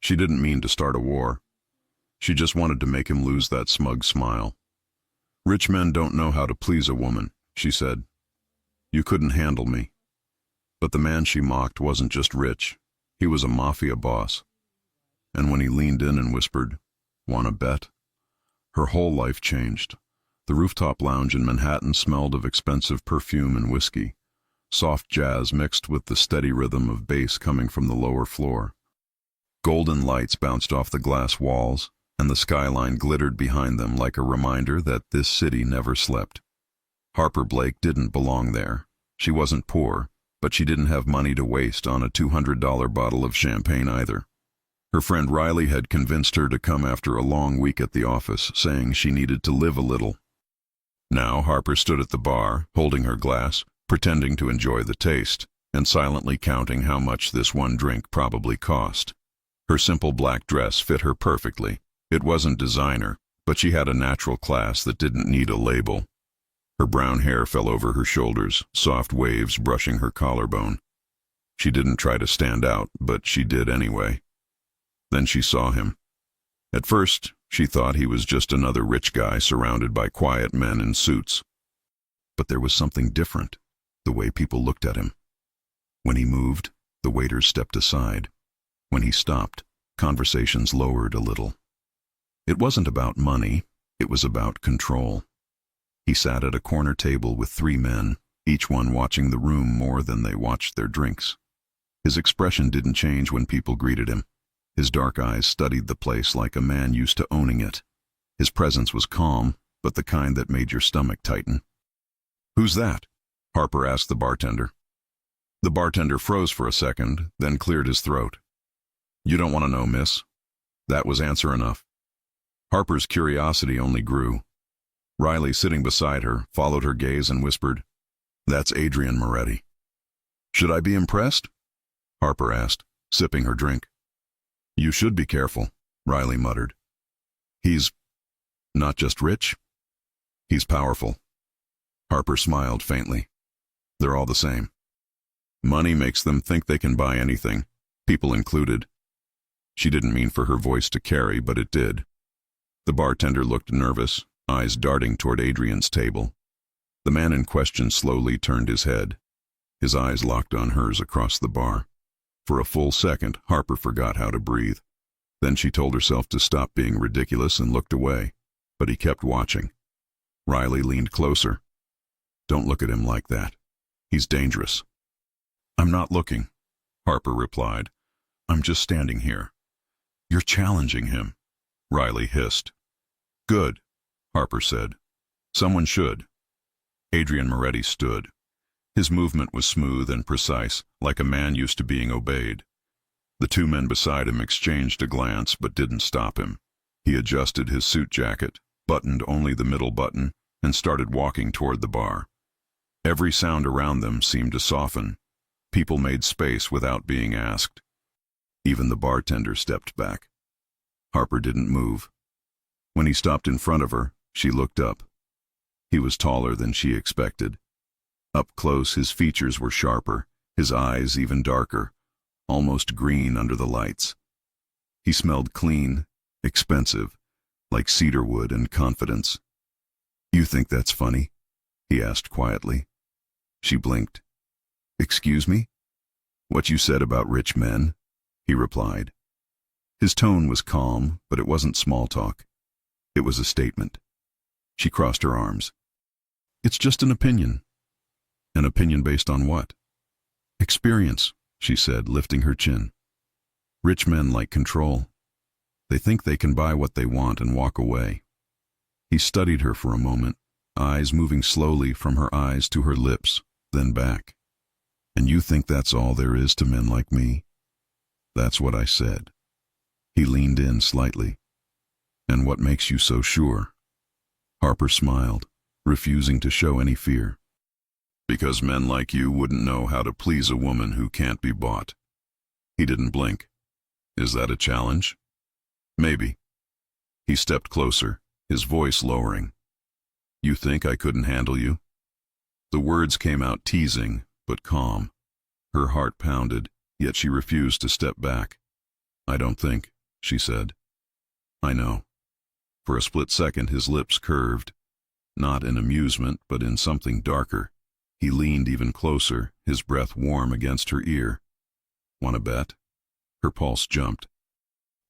She didn't mean to start a war. She just wanted to make him lose that smug smile. "Rich men don't know how to please a woman," she said. "You couldn't handle me." But the man she mocked wasn't just rich. He was a mafia boss. And when he leaned in and whispered, "Want to bet?" her whole life changed. The rooftop lounge in Manhattan smelled of expensive perfume and whiskey, soft jazz mixed with the steady rhythm of bass coming from the lower floor. Golden lights bounced off the glass walls, and the skyline glittered behind them like a reminder that this city never slept. Harper Blake didn't belong there. She wasn't poor, but she didn't have money to waste on a $200 bottle of champagne either. Her friend Riley had convinced her to come after a long week at the office, saying she needed to live a little. Now Harper stood at the bar, holding her glass, pretending to enjoy the taste, and silently counting how much this one drink probably cost. Her simple black dress fit her perfectly. It wasn't designer, but she had a natural class that didn't need a label. Her brown hair fell over her shoulders, soft waves brushing her collarbone. She didn't try to stand out, but she did anyway. Then she saw him. At first, she thought he was just another rich guy surrounded by quiet men in suits. But there was something different, the way people looked at him. When he moved, the waiters stepped aside. When he stopped, conversations lowered a little. It wasn't about money, it was about control. He sat at a corner table with 3 men, each one watching the room more than they watched their drinks. His expression didn't change when people greeted him. His dark eyes studied the place like a man used to owning it. His presence was calm, but the kind that made your stomach tighten. "Who's that?" Harper asked the bartender. The bartender froze for a second, then cleared his throat. "You don't want to know, miss." That was answer enough. Harper's curiosity only grew. Riley, sitting beside her, followed her gaze and whispered, "That's Adrian Moretti." "Should I be impressed?" Harper asked, sipping her drink. "You should be careful," Riley muttered. "He's not just rich, he's powerful." Harper smiled faintly. "They're all the same. Money makes them think they can buy anything, people included." She didn't mean for her voice to carry, but it did. The bartender looked nervous, eyes darting toward Adrian's table. The man in question slowly turned his head. His eyes locked on hers across the bar. For a full second, Harper forgot how to breathe. Then she told herself to stop being ridiculous and looked away, but he kept watching. Riley leaned closer. "Don't look at him like that. He's dangerous." "I'm not looking," Harper replied. "I'm just standing here." "You're challenging him," Riley hissed. "Good," Harper said. "Someone should." Adrian Moretti stood. His movement was smooth and precise, like a man used to being obeyed. The 2 men beside him exchanged a glance but didn't stop him. He adjusted his suit jacket, buttoned only the middle button, and started walking toward the bar. Every sound around them seemed to soften. People made space without being asked. Even the bartender stepped back. Harper didn't move. When he stopped in front of her, she looked up. He was taller than she expected. Up close, his features were sharper, his eyes even darker, almost green under the lights. He smelled clean, expensive, like cedarwood and confidence. "You think that's funny?" he asked quietly. She blinked. "Excuse me?" "What you said about rich men," he replied. His tone was calm, but it wasn't small talk. It was a statement. She crossed her arms. "It's just an opinion." "An opinion based on what?" "Experience," she said, lifting her chin. "Rich men like control. They think they can buy what they want and walk away." He studied her for a moment, eyes moving slowly from her eyes to her lips, then back. "And you think that's all there is to men like me?" "That's what I said." He leaned in slightly. "And what makes you so sure?" Harper smiled, refusing to show any fear. "Because men like you wouldn't know how to please a woman who can't be bought." He didn't blink. "Is that a challenge?" "Maybe." He stepped closer, his voice lowering. "You think I couldn't handle you?" The words came out teasing, but calm. Her heart pounded, yet she refused to step back. "I don't think." she said. I know. For a split second his lips curved, not in amusement but in something darker. He leaned even closer, his breath warm against her ear. Want to bet? Her pulse jumped.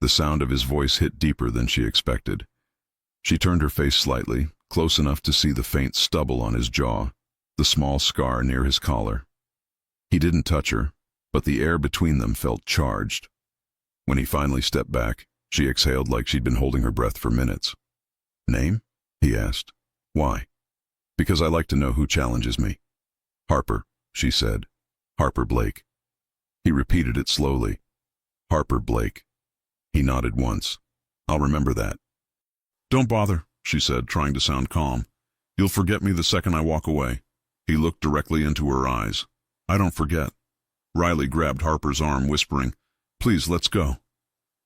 The sound of his voice hit deeper than she expected. She turned her face slightly, close enough to see the faint stubble on his jaw, the small scar near his collar. He didn't touch her, but the air between them felt charged. When he finally stepped back, she exhaled like she'd been holding her breath for minutes. Name? He asked. Why? Because I like to know who challenges me. Harper, she said. Harper Blake. He repeated it slowly. Harper Blake. He nodded once. I'll remember that. Don't bother, she said, trying to sound calm. You'll forget me the second I walk away. He looked directly into her eyes. I don't forget. Riley grabbed Harper's arm, whispering, Please, let's go.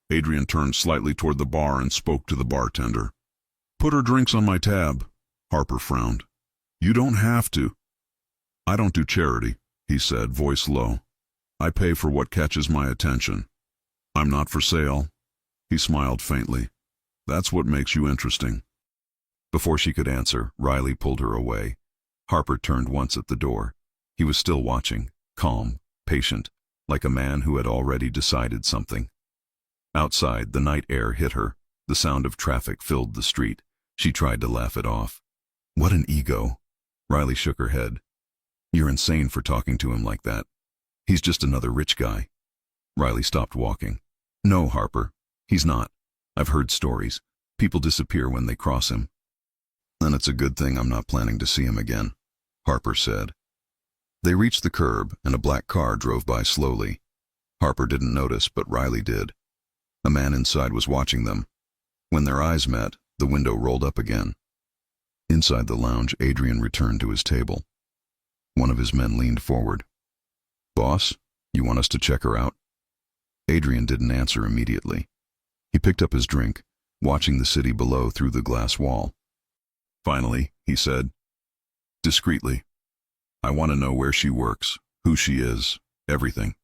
Adrian turned slightly toward the bar and spoke to the bartender. Put her drinks on my tab. Harper frowned. You don't have to. I don't do charity, he said, voice low. I pay for what catches my attention. I'm not for sale. He smiled faintly. That's what makes you interesting. Before she could answer, Riley pulled her away. Harper turned once at the door. He was still watching, calm, patient, like a man who had already decided something. Outside, the night air hit her. The sound of traffic filled the street. She tried to laugh it off. What an ego. Riley shook her head. You're insane for talking to him like that. He's just another rich guy. Riley stopped walking. No, Harper. He's not. I've heard stories. People disappear when they cross him. Then it's a good thing I'm not planning to see him again, Harper said. They reached the curb, and a black car drove by slowly. Harper didn't notice, but Riley did. A man inside was watching them. When their eyes met, the window rolled up again. Inside the lounge, Adrian returned to his table. One of his men leaned forward. Boss, you want us to check her out? Adrian didn't answer immediately. He picked up his drink, watching the city below through the glass wall. Finally, he said, discreetly, I want to know where she works, who she is, everything.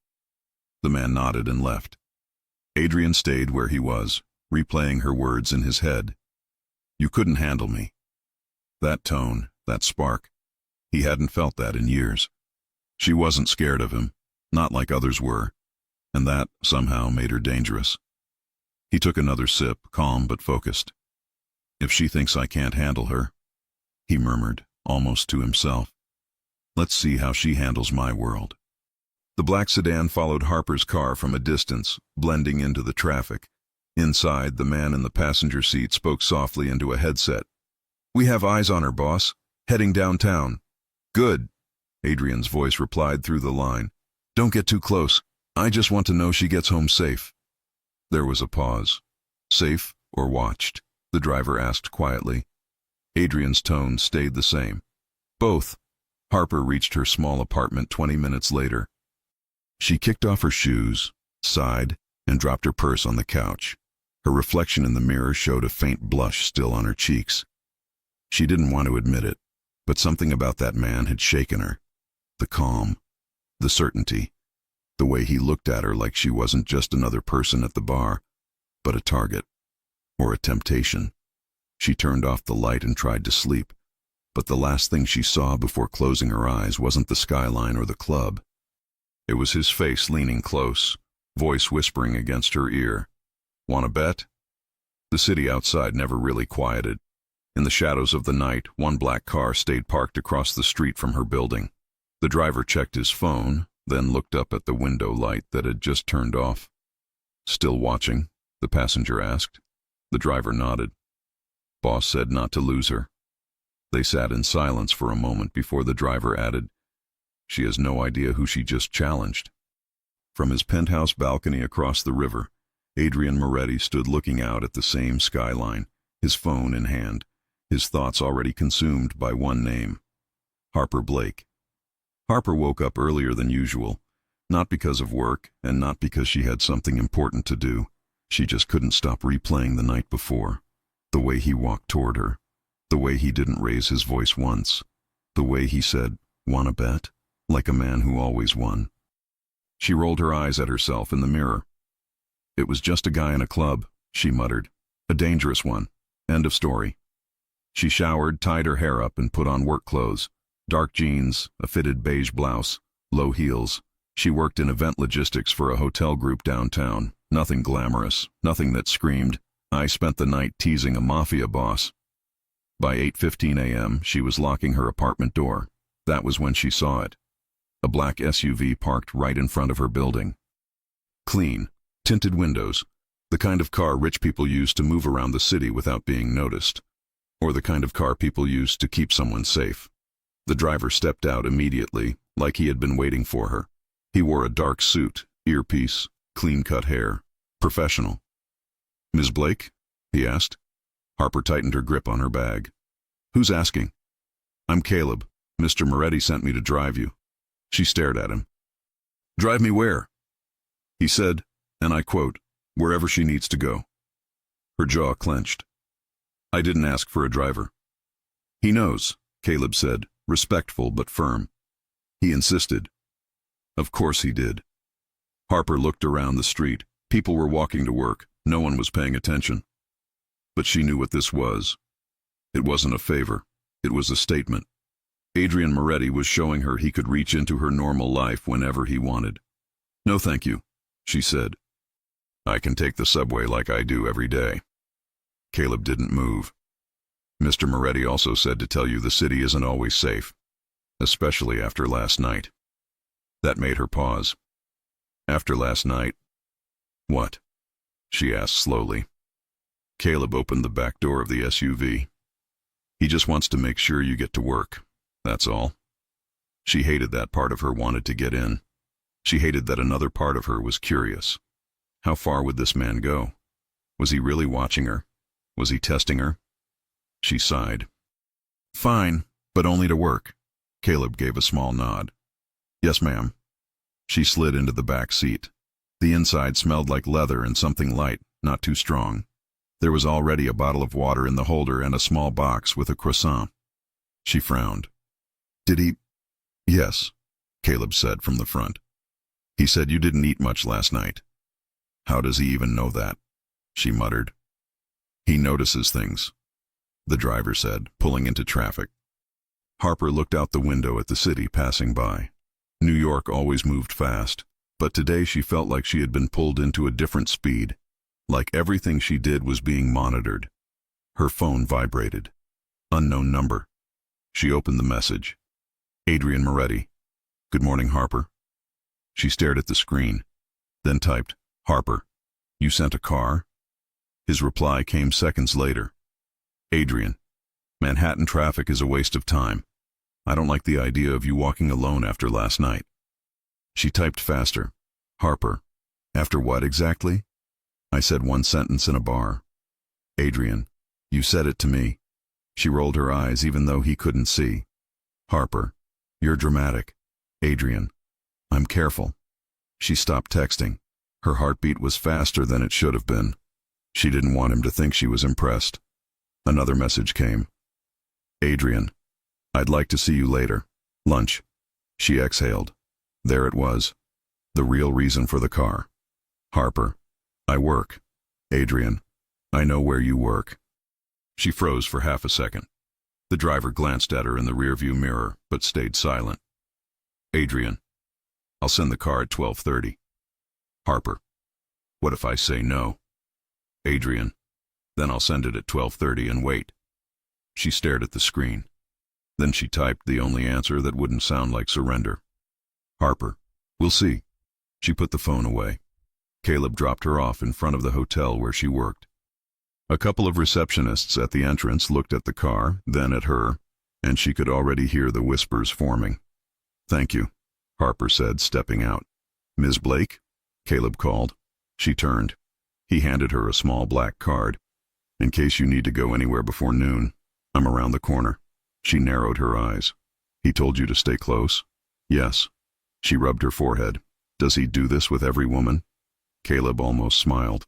The man nodded and left. Adrian stayed where he was, replaying her words in his head. You couldn't handle me. That tone, that spark. He hadn't felt that in years. She wasn't scared of him, not like others were, and that, somehow, made her dangerous. He took another sip, calm but focused. If she thinks I can't handle her, he murmured, almost to himself, let's see how she handles my world. The black sedan followed Harper's car from a distance, blending into the traffic. Inside, the man in the passenger seat spoke softly into a headset. We have eyes on her, boss. Heading downtown. Good, Adrian's voice replied through the line. Don't get too close. I just want to know she gets home safe. There was a pause. Safe or watched? The driver asked quietly. Adrian's tone stayed the same. Both. Harper reached her small apartment 20 minutes later. She kicked off her shoes, sighed, and dropped her purse on the couch. Her reflection in the mirror showed a faint blush still on her cheeks. She didn't want to admit it, but something about that man had shaken her. The calm, the certainty, the way he looked at her like she wasn't just another person at the bar, but a target, or a temptation. She turned off the light and tried to sleep, but the last thing she saw before closing her eyes wasn't the skyline or the club. It was his face leaning close, voice whispering against her ear. Want to bet? The city outside never really quieted. In the shadows of the night, one black car stayed parked across the street from her building. The driver checked his phone, then looked up at the window light that had just turned off. Still watching? The passenger asked. The driver nodded. Boss said not to lose her. They sat in silence for a moment before the driver added, She has no idea who she just challenged. From his penthouse balcony across the river, Adrian Moretti stood looking out at the same skyline, his phone in hand, his thoughts already consumed by one name, Harper Blake. Harper woke up earlier than usual, not because of work and not because she had something important to do. She just couldn't stop replaying the night before. The way he walked toward her, the way he didn't raise his voice once, the way he said, "Wanna bet?" like a man who always won. She rolled her eyes at herself in the mirror. It was just a guy in a club, she muttered. A dangerous one. End of story. She showered, tied her hair up, and put on work clothes. Dark jeans, a fitted beige blouse, low heels. She worked in event logistics for a hotel group downtown. Nothing glamorous, nothing that screamed, "I spent the night teasing a mafia boss." By 8:15 a.m., she was locking her apartment door. That was when she saw it. A black SUV parked right in front of her building. Clean, tinted windows, the kind of car rich people use to move around the city without being noticed, or the kind of car people use to keep someone safe. The driver stepped out immediately, like he had been waiting for her. He wore a dark suit, earpiece, clean-cut hair. Professional. "Ms. Blake?" he asked. Harper tightened her grip on her bag. "Who's asking?" "I'm Caleb. Mr. Moretti sent me to drive you." She stared at him. "Drive me where?" He said, and I quote, "Wherever she needs to go." Her jaw clenched. "I didn't ask for a driver." "He knows," Caleb said, respectful but firm. He insisted. Of course he did. Harper looked around the street. People were walking to work. No one was paying attention. But she knew what this was. It wasn't a favor. It was a statement. Adrian Moretti was showing her he could reach into her normal life whenever he wanted. "No thank you," she said. "I can take the subway like I do every day." Caleb didn't move. "Mr. Moretti also said to tell you the city isn't always safe, especially after last night." That made her pause. "After last night?" "What?" she asked slowly. Caleb opened the back door of the SUV. "He just wants to make sure you get to work. That's all." She hated that part of her wanted to get in. She hated that another part of her was curious. How far would this man go? Was he really watching her? Was he testing her? She sighed. "Fine, but only to work." Caleb gave a small nod. "Yes, ma'am." She slid into the back seat. The inside smelled like leather and something light, not too strong. There was already a bottle of water in the holder and a small box with a croissant. She frowned. "Did he?" "Yes," Caleb said from the front. "He said you didn't eat much last night." "How does he even know that?" she muttered. "He notices things," the driver said, pulling into traffic. Harper looked out the window at the city passing by. New York always moved fast, but today she felt like she had been pulled into a different speed, like everything she did was being monitored. Her phone vibrated. Unknown number. She opened the message. "Adrian Moretti. Good morning, Harper." She stared at the screen, then typed, "Harper, you sent a car?" His reply came seconds later. "Adrian, Manhattan traffic is a waste of time. I don't like the idea of you walking alone after last night." She typed faster. "Harper, after what exactly?" "I said one sentence in a bar." "Adrian, you said it to me." She rolled her eyes even though he couldn't see. "Harper, you're dramatic." "Adrian, I'm careful." She stopped texting. Her heartbeat was faster than it should have been. She didn't want him to think she was impressed. Another message came. "Adrian, I'd like to see you later. Lunch." She exhaled. There it was. The real reason for the car. "Harper, I work." "Adrian, I know where you work." She froze for half a second. The driver glanced at her in the rearview mirror, but stayed silent. "Adrian, I'll send the car at 12:30. "Harper, what if I say no?" "Adrian, then I'll send it at 12:30 and wait." She stared at the screen. Then she typed the only answer that wouldn't sound like surrender. "Harper, we'll see." She put the phone away. Caleb dropped her off in front of the hotel where she worked. A couple of receptionists at the entrance looked at the car, then at her, and she could already hear the whispers forming. "Thank you," Harper said, stepping out. "Ms. Blake?" Caleb called. She turned. He handed her a small black card. "In case you need to go anywhere before noon, I'm around the corner." She narrowed her eyes. "He told you to stay close?" "Yes." She rubbed her forehead. "Does he do this with every woman?" Caleb almost smiled.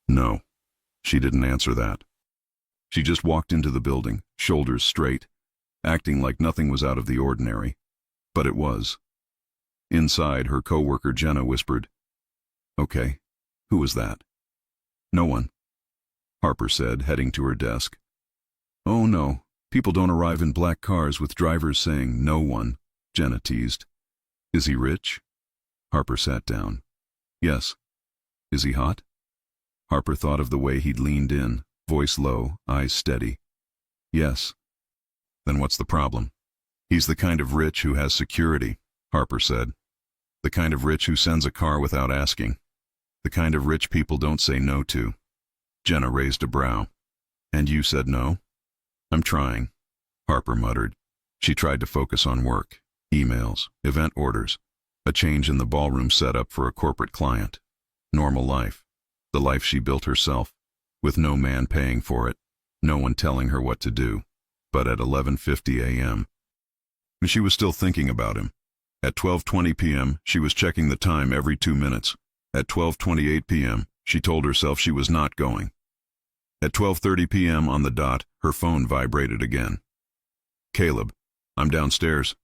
"No." She didn't answer that. She just walked into the building, shoulders straight, acting like nothing was out of the ordinary. But it was. Inside, her coworker Jenna whispered, "Okay, who was that?" No one, Harper said, heading to her desk. Oh no, people don't arrive in black cars with drivers saying no one, Jenna teased. Is he rich? Harper sat down. Yes. Is he hot? Harper thought of the way he'd leaned in, voice low, eyes steady. Yes. Then what's the problem? He's the kind of rich who has security, Harper said. The kind of rich who sends a car without asking. The kind of rich people don't say no to. Jenna raised a brow. And you said no? I'm trying, Harper muttered. She tried to focus on work, emails, event orders, a change in the ballroom setup for a corporate client. Normal life. The life she built herself, with no man paying for it, no one telling her what to do. But at 11:50 a.m., she was still thinking about him. At 12:20 p.m., she was checking the time every 2 minutes. At 12:28 p.m., she told herself she was not going. At 12:30 p.m. on the dot, her phone vibrated again. Caleb, I'm downstairs.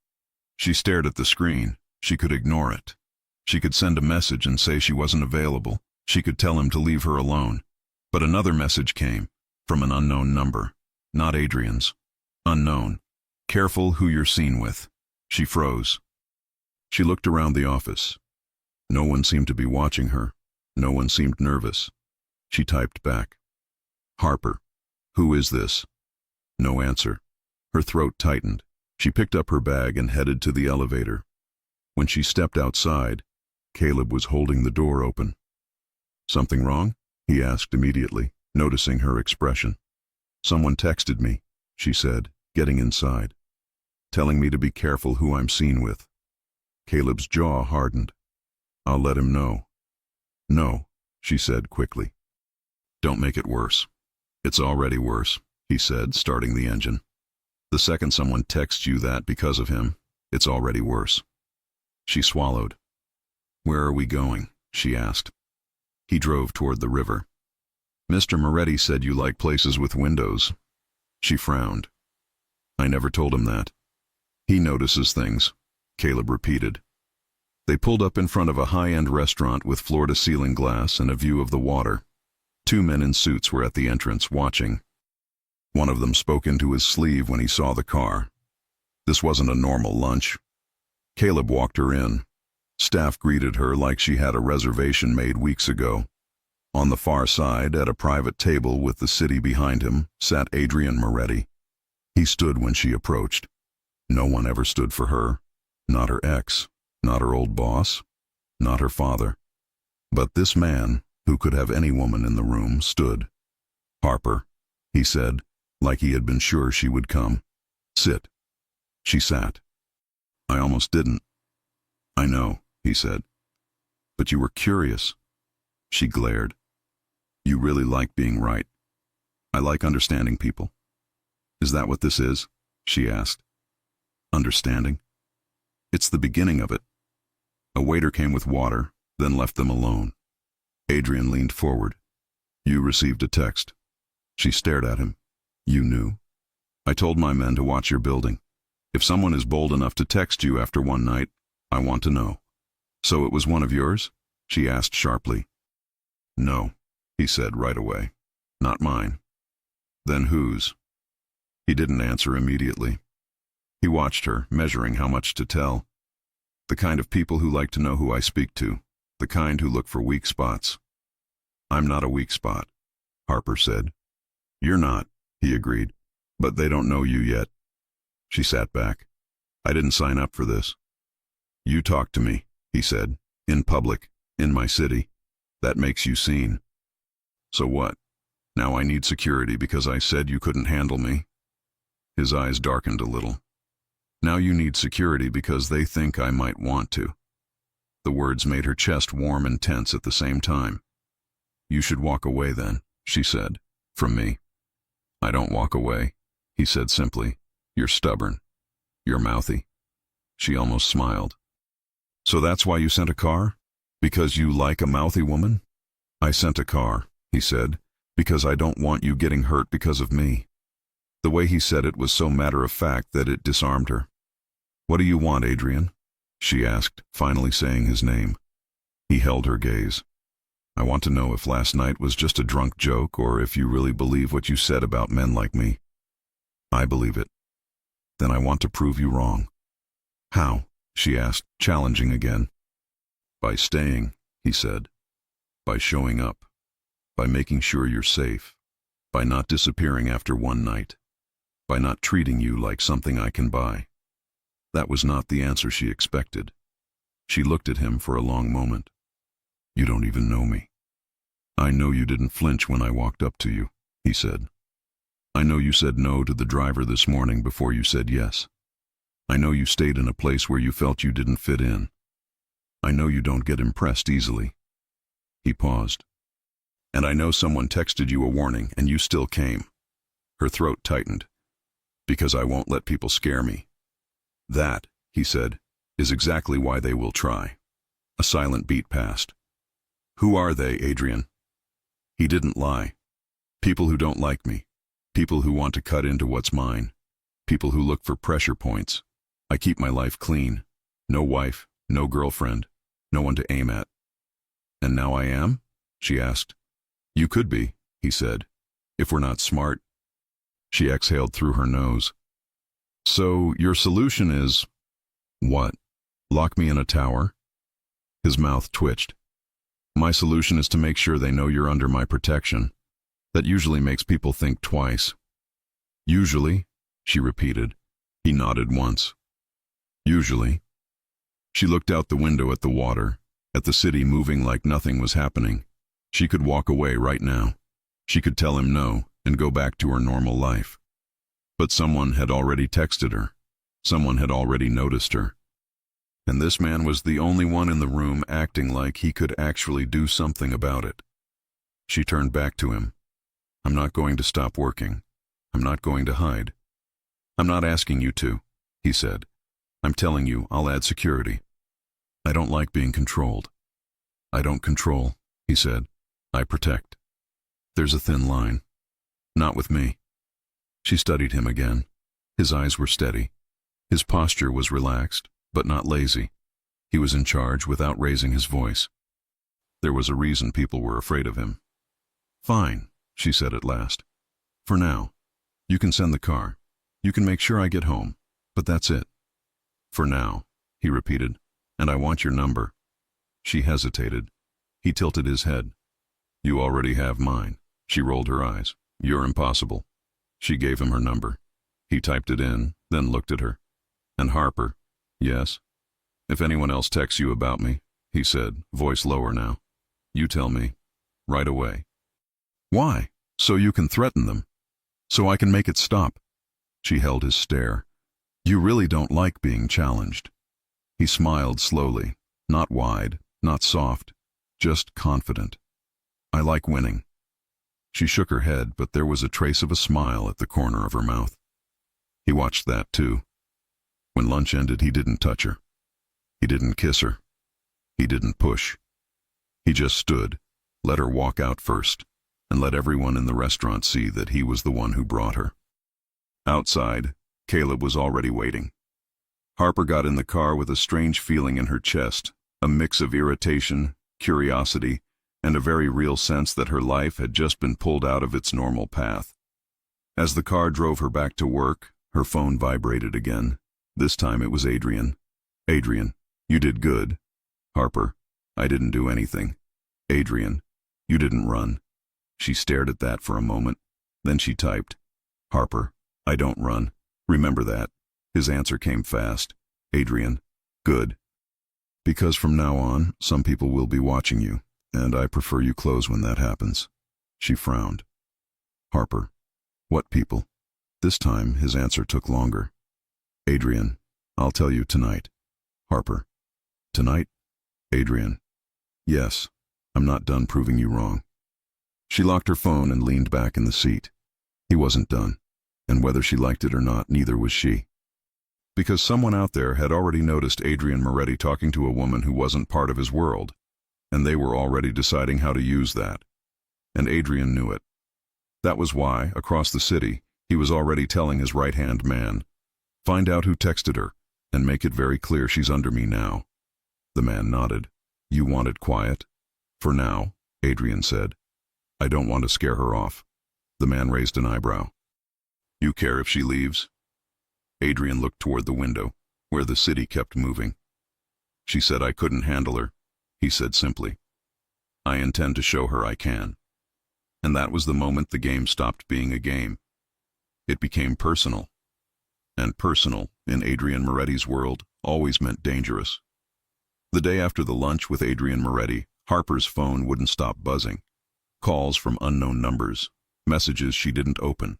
She stared at the screen. She could ignore it. She could send a message and say she wasn't available. She could tell him to leave her alone. But another message came, from an unknown number. Not Adrian's. Unknown. Careful who you're seen with. She froze. She looked around the office. No one seemed to be watching her. No one seemed nervous. She typed back. Harper. Who is this? No answer. Her throat tightened. She picked up her bag and headed to the elevator. When she stepped outside, Caleb was holding the door open. Something wrong? He asked immediately, noticing her expression. Someone texted me, she said, getting inside, telling me to be careful who I'm seen with. Caleb's jaw hardened. I'll let him know. No, she said quickly. Don't make it worse. It's already worse, he said, starting the engine. The second someone texts you that because of him, it's already worse. She swallowed. Where are we going? She asked. He drove toward the river. Mr. Moretti said you like places with windows. She frowned. I never told him that. He notices things, Caleb repeated. They pulled up in front of a high-end restaurant with floor-to-ceiling glass and a view of the water. 2 men in suits were at the entrance, watching. One of them spoke into his sleeve when he saw the car. This wasn't a normal lunch. Caleb walked her in. Staff greeted her like she had a reservation made weeks ago. On the far side, at a private table with the city behind him, sat Adrian Moretti. He stood when she approached. No one ever stood for her. Not her ex, not her old boss, not her father. But this man, who could have any woman in the room, stood. Harper, he said, like he had been sure she would come. Sit. She sat. I almost didn't. I know, he said. But you were curious. She glared. You really like being right. I like understanding people. Is that what this is? She asked. Understanding? It's the beginning of it. A waiter came with water, then left them alone. Adrian leaned forward. You received a text. She stared at him. You knew? I told my men to watch your building. If someone is bold enough to text you after one night, I want to know. So it was one of yours? She asked sharply. No, he said right away. Not mine. Then whose? He didn't answer immediately. He watched her, measuring how much to tell. The kind of people who like to know who I speak to. The kind who look for weak spots. I'm not a weak spot, Harper said. You're not, he agreed. But they don't know you yet. She sat back. I didn't sign up for this. You talk to me, he said, in public, in my city. That makes you seen. So what? Now I need security because I said you couldn't handle me? His eyes darkened a little. Now you need security because they think I might want to. The words made her chest warm and tense at the same time. You should walk away then, she said, from me. I don't walk away, he said simply. You're stubborn. You're mouthy. She almost smiled. So that's why you sent a car? Because you like a mouthy woman? I sent a car, he said, because I don't want you getting hurt because of me. The way he said it was so matter-of-fact that it disarmed her. What do you want, Adrian? She asked, finally saying his name. He held her gaze. I want to know if last night was just a drunk joke or if you really believe what you said about men like me. I believe it. Then I want to prove you wrong. How? She asked, challenging again. By staying, he said. By showing up. By making sure you're safe. By not disappearing after one night. By not treating you like something I can buy. That was not the answer she expected. She looked at him for a long moment. You don't even know me. I know you didn't flinch when I walked up to you, he said. I know you said no to the driver this morning before you said yes. I know you stayed in a place where you felt you didn't fit in. I know you don't get impressed easily. He paused. And I know someone texted you a warning and you still came. Her throat tightened. Because I won't let people scare me. That, he said, is exactly why they will try. A silent beat passed. Who are they, Adrian? He didn't lie. People who don't like me. People who want to cut into what's mine. People who look for pressure points. I keep my life clean. No wife, no girlfriend, no one to aim at. And now I am? She asked. You could be, he said, if we're not smart. She exhaled through her nose. So your solution is, what? Lock me in a tower? His mouth twitched. My solution is to make sure they know you're under my protection. That usually makes people think twice. Usually, she repeated. He nodded once. Usually. She looked out the window at the water, at the city moving like nothing was happening. She could walk away right now. She could tell him no and go back to her normal life. But someone had already texted her. Someone had already noticed her. And this man was the only one in the room acting like he could actually do something about it. She turned back to him. I'm not going to stop working. I'm not going to hide. I'm not asking you to, he said. I'm telling you I'll add security. I don't like being controlled. I don't control, he said. I protect. There's a thin line. Not with me. She studied him again. His eyes were steady. His posture was relaxed, but not lazy. He was in charge without raising his voice. There was a reason people were afraid of him. Fine, she said at last. For now. You can send the car. You can make sure I get home. But that's it. For now, he repeated. And I want your number. She hesitated. He tilted his head. You already have mine. She rolled her eyes. You're impossible. She gave him her number. He typed it in, then looked at her. And Harper? Yes? If anyone else texts you about me, he said, voice lower now. You tell me. Right away. Why? So you can threaten them. So I can make it stop. She held his stare. You really don't like being challenged. He smiled slowly, not wide, not soft, just confident. I like winning. She shook her head, but there was a trace of a smile at the corner of her mouth. He watched that too. When lunch ended, he didn't touch her. He didn't kiss her. He didn't push. He just stood, let her walk out first, and let everyone in the restaurant see that he was the one who brought her. Outside, Caleb was already waiting. Harper got in the car with a strange feeling in her chest, a mix of irritation, curiosity, and a very real sense that her life had just been pulled out of its normal path. As the car drove her back to work, her phone vibrated again. This time it was Adrian. Adrian, you did good. Harper, I didn't do anything. Adrian, you didn't run. She stared at that for a moment. Then she typed, Harper, I don't run. Remember that. His answer came fast. Adrian, good. Because from now on, some people will be watching you, and I prefer you close when that happens. She frowned. Harper, what people? This time, his answer took longer. Adrian, I'll tell you tonight. Harper, tonight? Adrian, yes, I'm not done proving you wrong. She locked her phone and leaned back in the seat. He wasn't done, and whether she liked it or not, neither was she. Because someone out there had already noticed Adrian Moretti talking to a woman who wasn't part of his world, and they were already deciding how to use that. And Adrian knew it. That was why, across the city, he was already telling his right-hand man, find out who texted her, and make it very clear she's under me now. The man nodded. You want it quiet? For now? Adrian said. I don't want to scare her off. The man raised an eyebrow. You care if she leaves? Adrian looked toward the window, where the city kept moving. She said I couldn't handle her, he said simply. I intend to show her I can. And that was the moment the game stopped being a game. It became personal. And personal, in Adrian Moretti's world, always meant dangerous. The day after the lunch with Adrian Moretti, Harper's phone wouldn't stop buzzing. Calls from unknown numbers, messages she didn't open.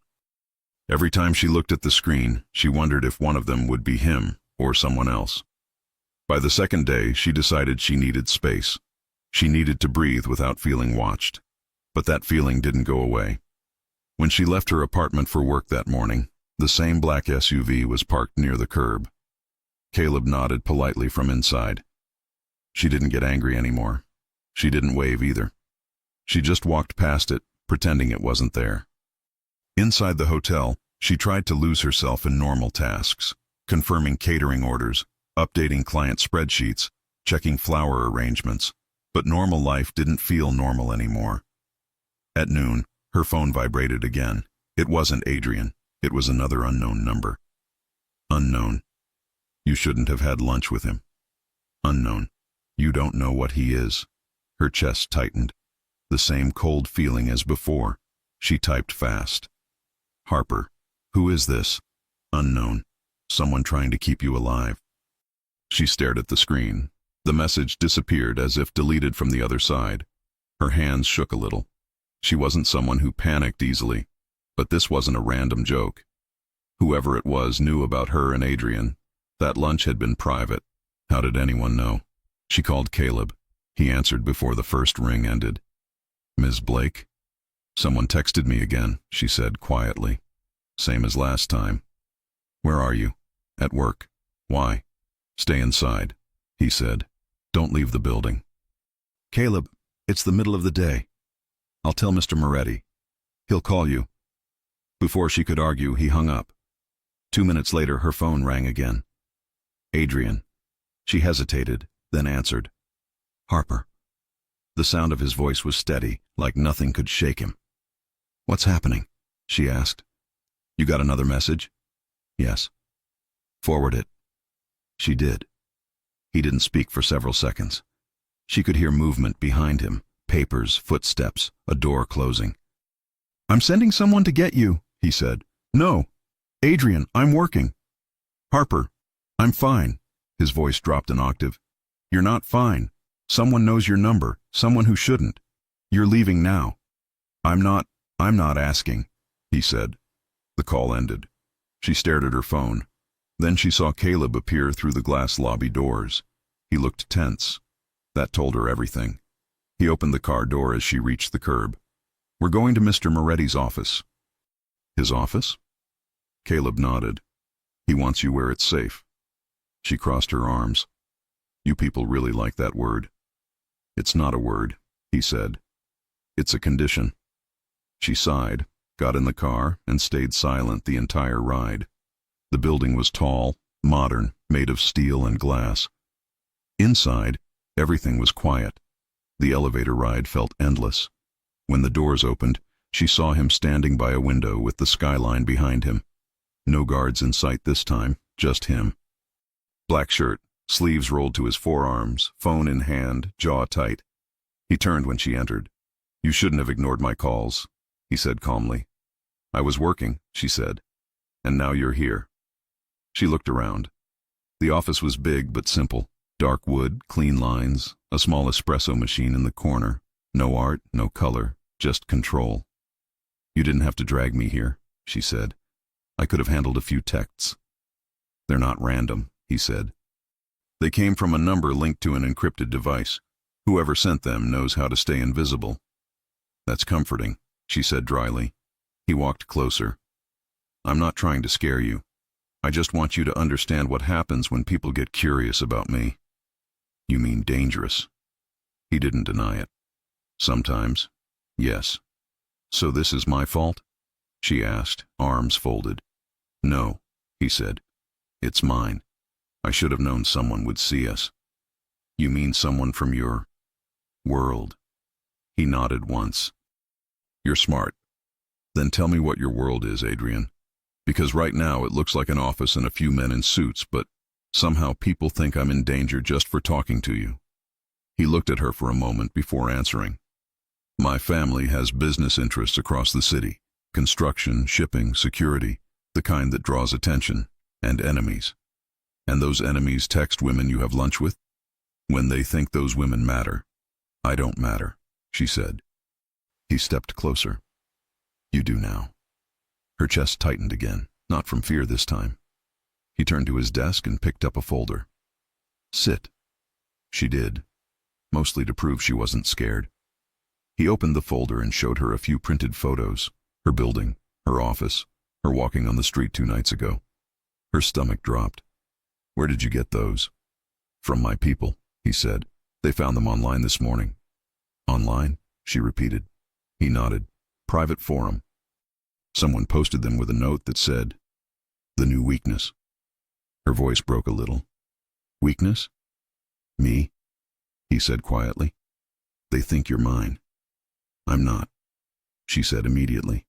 Every time she looked at the screen, she wondered if one of them would be him or someone else. By the second day, she decided she needed space. She needed to breathe without feeling watched. But that feeling didn't go away. When she left her apartment for work that morning, the same black SUV was parked near the curb. Caleb nodded politely from inside. She didn't get angry anymore. She didn't wave either. She just walked past it, pretending it wasn't there. Inside the hotel, she tried to lose herself in normal tasks, confirming catering orders, updating client spreadsheets, checking flower arrangements, but normal life didn't feel normal anymore. At noon, her phone vibrated again. It wasn't Adrian. It was another unknown number. Unknown. You shouldn't have had lunch with him. Unknown. You don't know what he is. Her chest tightened. The same cold feeling as before. She typed fast. Harper. Who is this? Unknown. Someone trying to keep you alive. She stared at the screen. The message disappeared as if deleted from the other side. Her hands shook a little. She wasn't someone who panicked easily. But this wasn't a random joke. Whoever it was knew about her and Adrian. That lunch had been private. How did anyone know? She called Caleb. He answered before the first ring ended. Ms. Blake? Someone texted me again, she said quietly. Same as last time. Where are you? At work. Why? Stay inside, he said. Don't leave the building. Caleb, it's the middle of the day. I'll tell Mr. Moretti. He'll call you. Before she could argue, he hung up. 2 minutes later, her phone rang again. Adrian. She hesitated, then answered. Harper. The sound of his voice was steady, like nothing could shake him. What's happening? She asked. You got another message? Yes. Forward it. She did. He didn't speak for several seconds. She could hear movement behind him, papers, footsteps, a door closing. I'm sending someone to get you, he said. No. Adrian, I'm working. Harper, I'm fine. His voice dropped an octave. You're not fine. Someone knows your number, someone who shouldn't. You're leaving now. I'm not asking, he said. The call ended. She stared at her phone. Then she saw Caleb appear through the glass lobby doors. He looked tense. That told her everything. He opened the car door as she reached the curb. We're going to Mr. Moretti's office. His office? Caleb nodded. He wants you where it's safe. She crossed her arms. You people really like that word. It's not a word, he said. It's a condition. She sighed, got in the car, and stayed silent the entire ride. The building was tall, modern, made of steel and glass. Inside, everything was quiet. The elevator ride felt endless. When the doors opened, she saw him standing by a window with the skyline behind him. No guards in sight this time, just him. Black shirt, sleeves rolled to his forearms, phone in hand, jaw tight. He turned when she entered. You shouldn't have ignored my calls, he said calmly. I was working, she said. And now you're here. She looked around. The office was big but simple. Dark wood, clean lines, a small espresso machine in the corner. No art, no color, just control. You didn't have to drag me here, she said. I could have handled a few texts. They're not random, he said. They came from a number linked to an encrypted device. Whoever sent them knows how to stay invisible. That's comforting, she said dryly. He walked closer. I'm not trying to scare you. I just want you to understand what happens when people get curious about me. You mean dangerous. He didn't deny it. Sometimes, yes. So this is my fault? She asked, arms folded. No, he said. It's mine. I should have known someone would see us. You mean someone from your world? He nodded once. You're smart. Then tell me what your world is, Adrian. Because right now it looks like an office and a few men in suits, but somehow people think I'm in danger just for talking to you. He looked at her for a moment before answering. My family has business interests across the city. Construction, shipping, security, the kind that draws attention, and enemies. And those enemies text women you have lunch with? When they think those women matter. I don't matter, she said. He stepped closer. You do now. Her chest tightened again, not from fear this time. He turned to his desk and picked up a folder. Sit. She did, mostly to prove she wasn't scared. He opened the folder and showed her a few printed photos, her building, her office, her walking on the street 2 nights ago. Her stomach dropped. Where did you get those? From my people, he said. They found them online this morning. Online? She repeated. He nodded. Private forum. Someone posted them with a note that said, "The new weakness." Her voice broke a little. Weakness? Me? He said quietly. They think you're mine. I'm not, she said immediately.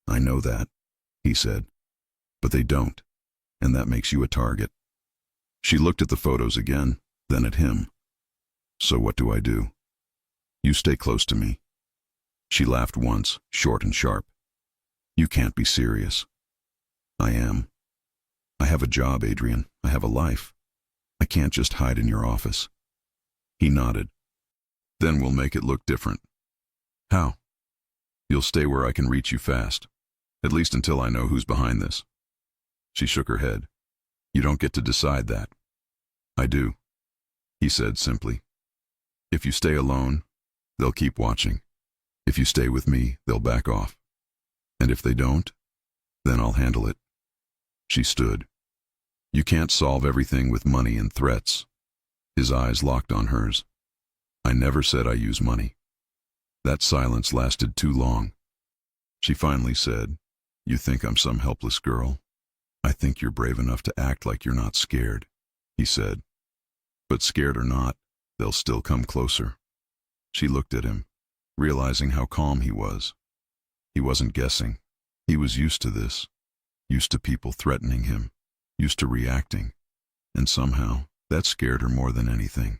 I know that, he said. But they don't, and that makes you a target. She looked at the photos again, then at him. So what do I do? You stay close to me. She laughed once, short and sharp. You can't be serious. I am. I have a job, Adrian. I have a life. I can't just hide in your office. He nodded. Then we'll make it look different. How? You'll stay where I can reach you fast. At least until I know who's behind this. She shook her head. You don't get to decide that. I do, he said simply. If you stay alone, they'll keep watching. If you stay with me, they'll back off. And if they don't, then I'll handle it. She stood. You can't solve everything with money and threats. His eyes locked on hers. I never said I use money. That silence lasted too long. She finally said, You think I'm some helpless girl? I think you're brave enough to act like you're not scared, he said. But scared or not, they'll still come closer. She looked at him, realizing how calm he was. He wasn't guessing. He was used to this, used to people threatening him, used to reacting, and somehow that scared her more than anything.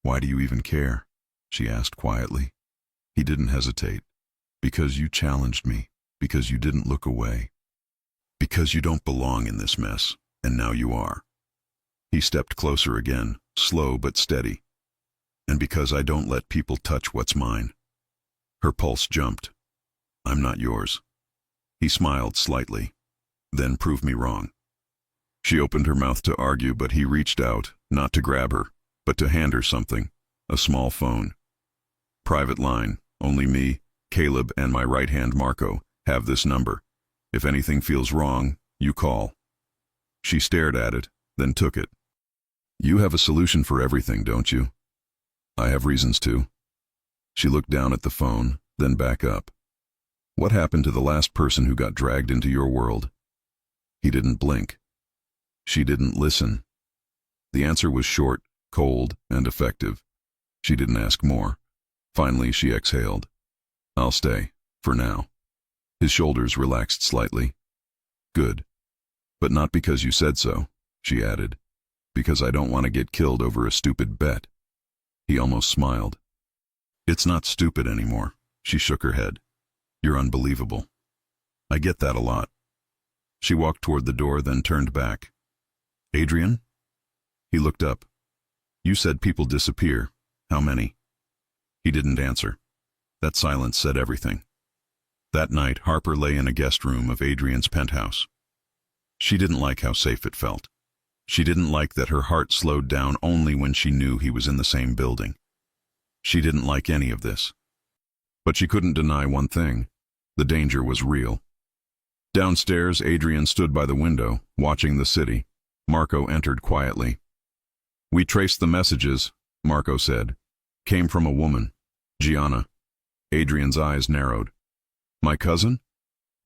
Why do you even care? She asked quietly. He didn't hesitate. Because you challenged me, because you didn't look away. Because you don't belong in this mess, and now you are. He stepped closer again, slow but steady. And because I don't let people touch what's mine. Her pulse jumped. I'm not yours. He smiled slightly. Then prove me wrong. She opened her mouth to argue, but he reached out, not to grab her, but to hand her something, a small phone. Private line, only me, Caleb, and my right hand Marco have this number. If anything feels wrong, you call. She stared at it, then took it. You have a solution for everything, don't you? I have reasons to. She looked down at the phone, then back up. What happened to the last person who got dragged into your world? He didn't blink. She didn't listen. The answer was short, cold, and effective. She didn't ask more. Finally, she exhaled. I'll stay, for now. His shoulders relaxed slightly. Good. But not because you said so, she added. Because I don't want to get killed over a stupid bet. He almost smiled. It's not stupid anymore. She shook her head. You're unbelievable. I get that a lot. She walked toward the door, then turned back. Adrian? He looked up. You said people disappear. How many? He didn't answer. That silence said everything. That night, Harper lay in a guest room of Adrian's penthouse. She didn't like how safe it felt. She didn't like that her heart slowed down only when she knew he was in the same building. She didn't like any of this. But she couldn't deny one thing. The danger was real. Downstairs, Adrian stood by the window, watching the city. Marco entered quietly. We traced the messages, Marco said. Came from a woman, Gianna. Adrian's eyes narrowed. My cousin?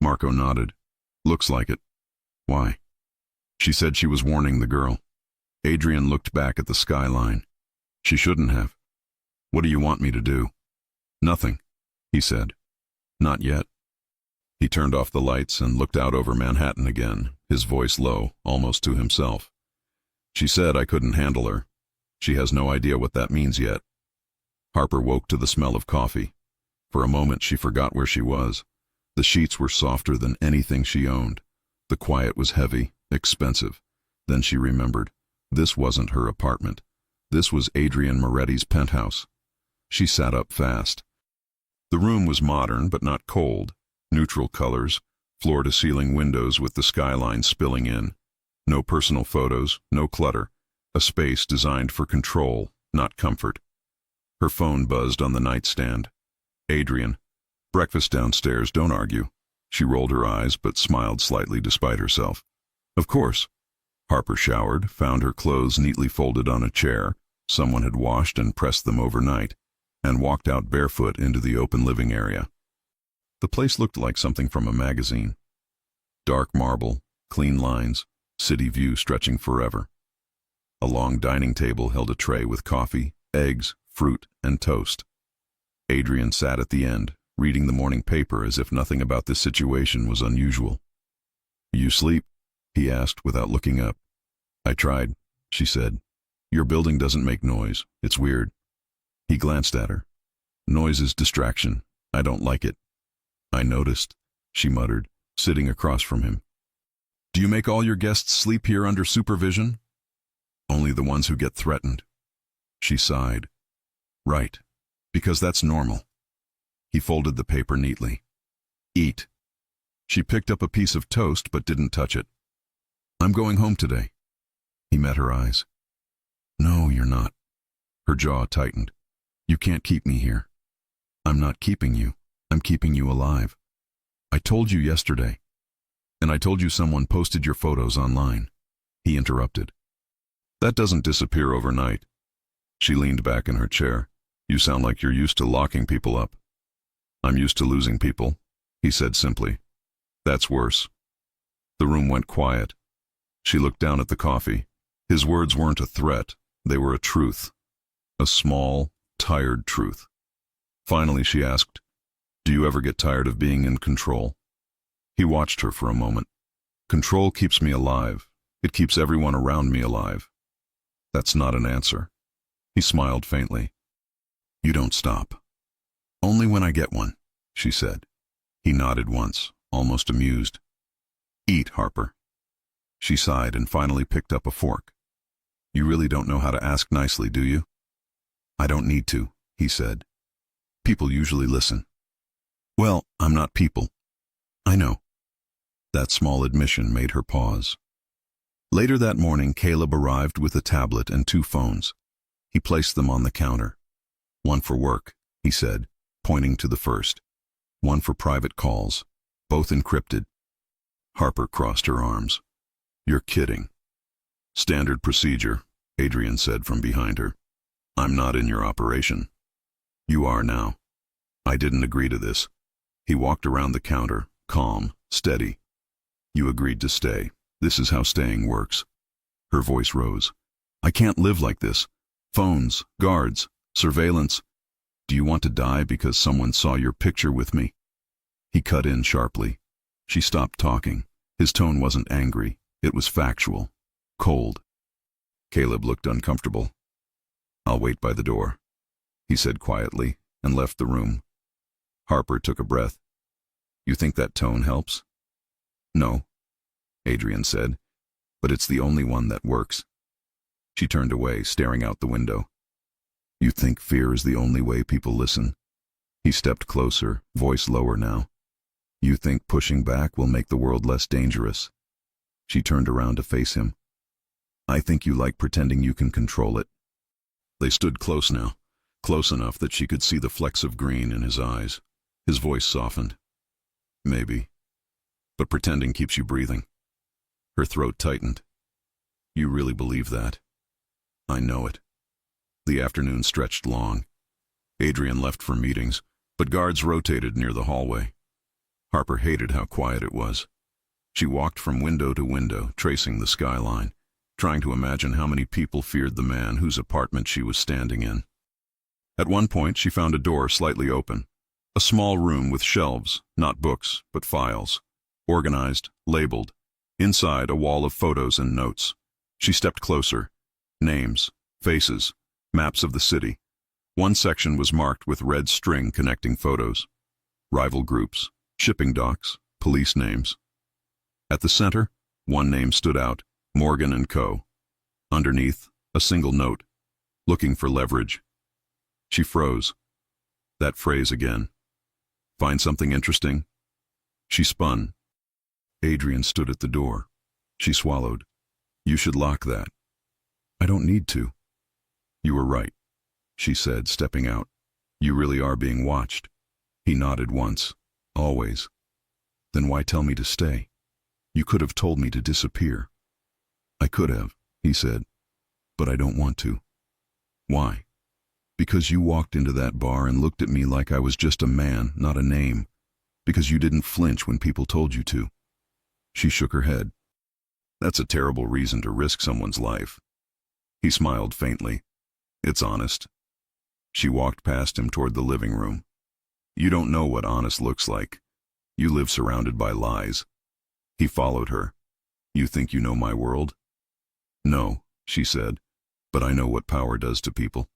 Marco nodded. Looks like it. Why? She said she was warning the girl. Adrian looked back at the skyline. She shouldn't have. What do you want me to do? Nothing, he said. Not yet. He turned off the lights and looked out over Manhattan again, his voice low, almost to himself. She said I couldn't handle her. She has no idea what that means yet. Harper woke to the smell of coffee. For a moment she forgot where she was. The sheets were softer than anything she owned. The quiet was heavy, expensive. Then she remembered. This wasn't her apartment. This was Adrian Moretti's penthouse. She sat up fast. The room was modern but not cold. Neutral colors, floor-to-ceiling windows with the skyline spilling in. No personal photos, no clutter. A space designed for control, not comfort. Her phone buzzed on the nightstand. Adrian. Breakfast downstairs, don't argue. She rolled her eyes but smiled slightly despite herself. Of course. Harper showered, found her clothes neatly folded on a chair, someone had washed and pressed them overnight, and walked out barefoot into the open living area. The place looked like something from a magazine. Dark marble, clean lines, city view stretching forever. A long dining table held a tray with coffee, eggs, fruit, and toast. Adrian sat at the end, reading the morning paper as if nothing about this situation was unusual. You sleep? He asked without looking up. I tried, she said. Your building doesn't make noise. It's weird. He glanced at her. Noise is distraction. I don't like it. I noticed, she muttered, sitting across from him. Do you make all your guests sleep here under supervision? Only the ones who get threatened. She sighed. Right, because that's normal. He folded the paper neatly. Eat. She picked up a piece of toast but didn't touch it. I'm going home today. He met her eyes. No, you're not. Her jaw tightened. You can't keep me here. I'm not keeping you. I'm keeping you alive. I told you yesterday. And I told you someone posted your photos online. He interrupted. That doesn't disappear overnight. She leaned back in her chair. You sound like you're used to locking people up. I'm used to losing people, he said simply. That's worse. The room went quiet. She looked down at the coffee. His words weren't a threat. They were a truth. A small, tired truth. Finally she asked, do you ever get tired of being in control? He watched her for a moment. Control keeps me alive. It keeps everyone around me alive. That's not an answer. He smiled faintly. You don't stop. Only when I get one, she said. He nodded once, almost amused. Eat, Harper. She sighed and finally picked up a fork. You really don't know how to ask nicely, do you? I don't need to, he said. People usually listen. Well, I'm not people. I know. That small admission made her pause. Later that morning, Caleb arrived with a tablet and 2 phones. He placed them on the counter. One for work, he said, pointing to the first. One for private calls, both encrypted. Harper crossed her arms. You're kidding. Standard procedure, Adrian said from behind her. I'm not in your operation. You are now. I didn't agree to this. He walked around the counter, calm, steady. You agreed to stay. This is how staying works. Her voice rose. I can't live like this. Phones, guards, surveillance. Do you want to die because someone saw your picture with me? He cut in sharply. She stopped talking. His tone wasn't angry. It was factual. Cold. Caleb looked uncomfortable. I'll wait by the door, he said quietly, and left the room. Harper took a breath. You think that tone helps? No, Adrian said, but it's the only one that works. She turned away, staring out the window. You think fear is the only way people listen? He stepped closer, voice lower now. You think pushing back will make the world less dangerous? She turned around to face him. I think you like pretending you can control it. They stood close now, close enough that she could see the flecks of green in his eyes. His voice softened. Maybe. But pretending keeps you breathing. Her throat tightened. You really believe that? I know it. The afternoon stretched long. Adrian left for meetings, but guards rotated near the hallway. Harper hated how quiet it was. She walked from window to window, tracing the skyline, trying to imagine how many people feared the man whose apartment she was standing in. At one point, she found a door slightly open. A small room with shelves, not books, but files. Organized, labeled. Inside, a wall of photos and notes. She stepped closer. Names, faces, maps of the city. One section was marked with red string connecting photos. Rival groups, shipping docks, police names. At the center, one name stood out, Morgan and Co. Underneath, a single note, looking for leverage. She froze. That phrase again. Find something interesting? She spun. Adrian stood at the door. She swallowed. You should lock that. I don't need to. You were right, she said, stepping out. You really are being watched. He nodded once. Always. Then why tell me to stay? You could have told me to disappear. I could have, he said, but I don't want to. Why? Because you walked into that bar and looked at me like I was just a man, not a name. Because you didn't flinch when people told you to. She shook her head. That's a terrible reason to risk someone's life. He smiled faintly. It's honest. She walked past him toward the living room. You don't know what honest looks like. You live surrounded by lies. He followed her. You think you know my world? No, she said, but I know what power does to people.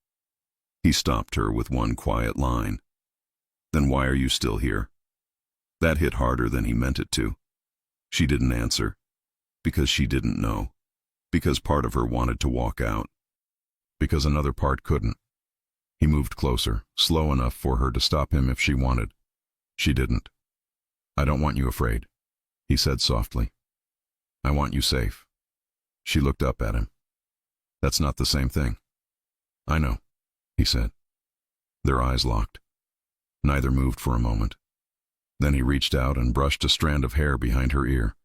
He stopped her with one quiet line. Then why are you still here? That hit harder than he meant it to. She didn't answer. Because she didn't know. Because part of her wanted to walk out. Because another part couldn't. He moved closer, slow enough for her to stop him if she wanted. She didn't. I don't want you afraid, he said softly. I want you safe. She looked up at him. That's not the same thing. I know, he said. Their eyes locked. Neither moved for a moment. Then he reached out and brushed a strand of hair behind her ear.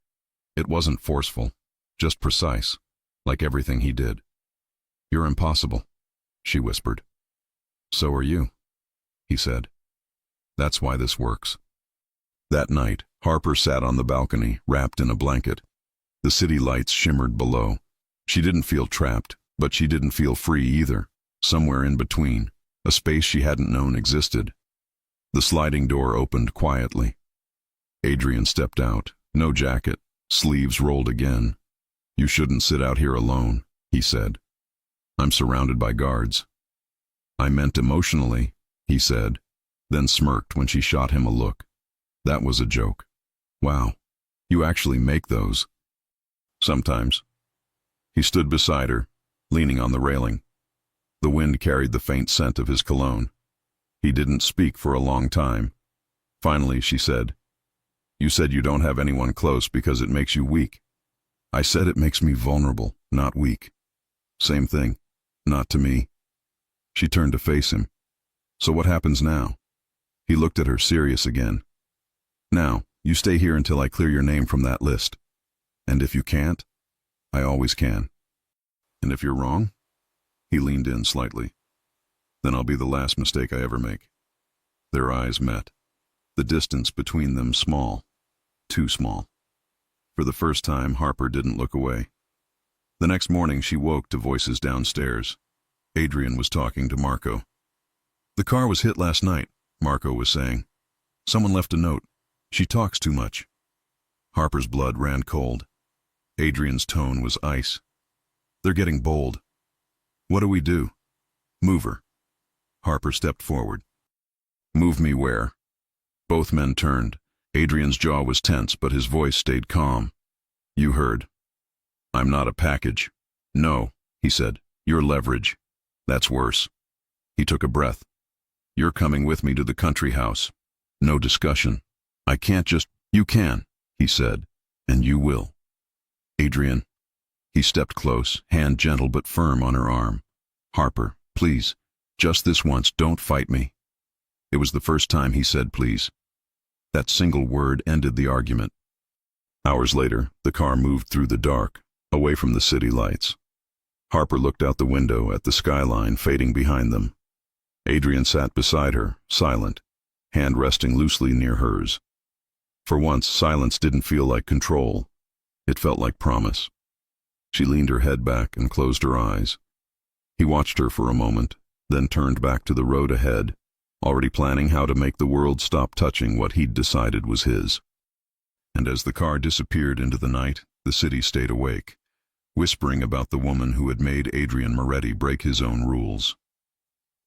It wasn't forceful, just precise, like everything he did. You're impossible, she whispered. So are you, he said. That's why this works. That night, Harper sat on the balcony, wrapped in a blanket. The city lights shimmered below. She didn't feel trapped, but she didn't feel free either. Somewhere in between, a space she hadn't known existed. The sliding door opened quietly. Adrian stepped out, no jacket, sleeves rolled again. You shouldn't sit out here alone, he said. I'm surrounded by guards. I meant emotionally, he said, then smirked when she shot him a look. That was a joke. Wow, you actually make those. Sometimes. He stood beside her, leaning on the railing. The wind carried the faint scent of his cologne. He didn't speak for a long time. Finally, she said, You said you don't have anyone close because it makes you weak. I said it makes me vulnerable, not weak. Same thing, not to me. She turned to face him. So what happens now? He looked at her, serious again. Now, you stay here until I clear your name from that list. And if you can't, I always can. And if you're wrong? He leaned in slightly. Then I'll be the last mistake I ever make. Their eyes met. The distance between them small. Too small. For the first time, Harper didn't look away. The next morning, she woke to voices downstairs. Adrian was talking to Marco. The car was hit last night, Marco was saying. Someone left a note. She talks too much. Harper's blood ran cold. Adrian's tone was ice. They're getting bold. What do we do? Move her. Harper stepped forward. Move me where? Both men turned. Adrian's jaw was tense, but his voice stayed calm. You heard. I'm not a package. No, he said. You're leverage. That's worse. He took a breath. You're coming with me to the country house. No discussion. I can't just... You can, he said, and you will. Adrian. He stepped close, hand gentle but firm on her arm. Harper, please, just this once, don't fight me. It was the first time he said please. That single word ended the argument. Hours later, the car moved through the dark, away from the city lights. Harper looked out the window at the skyline fading behind them. Adrian sat beside her, silent, hand resting loosely near hers. For once, silence didn't feel like control. It felt like promise. She leaned her head back and closed her eyes. He watched her for a moment, then turned back to the road ahead, already planning how to make the world stop touching what he'd decided was his. And as the car disappeared into the night, the city stayed awake, whispering about the woman who had made Adrian Moretti break his own rules.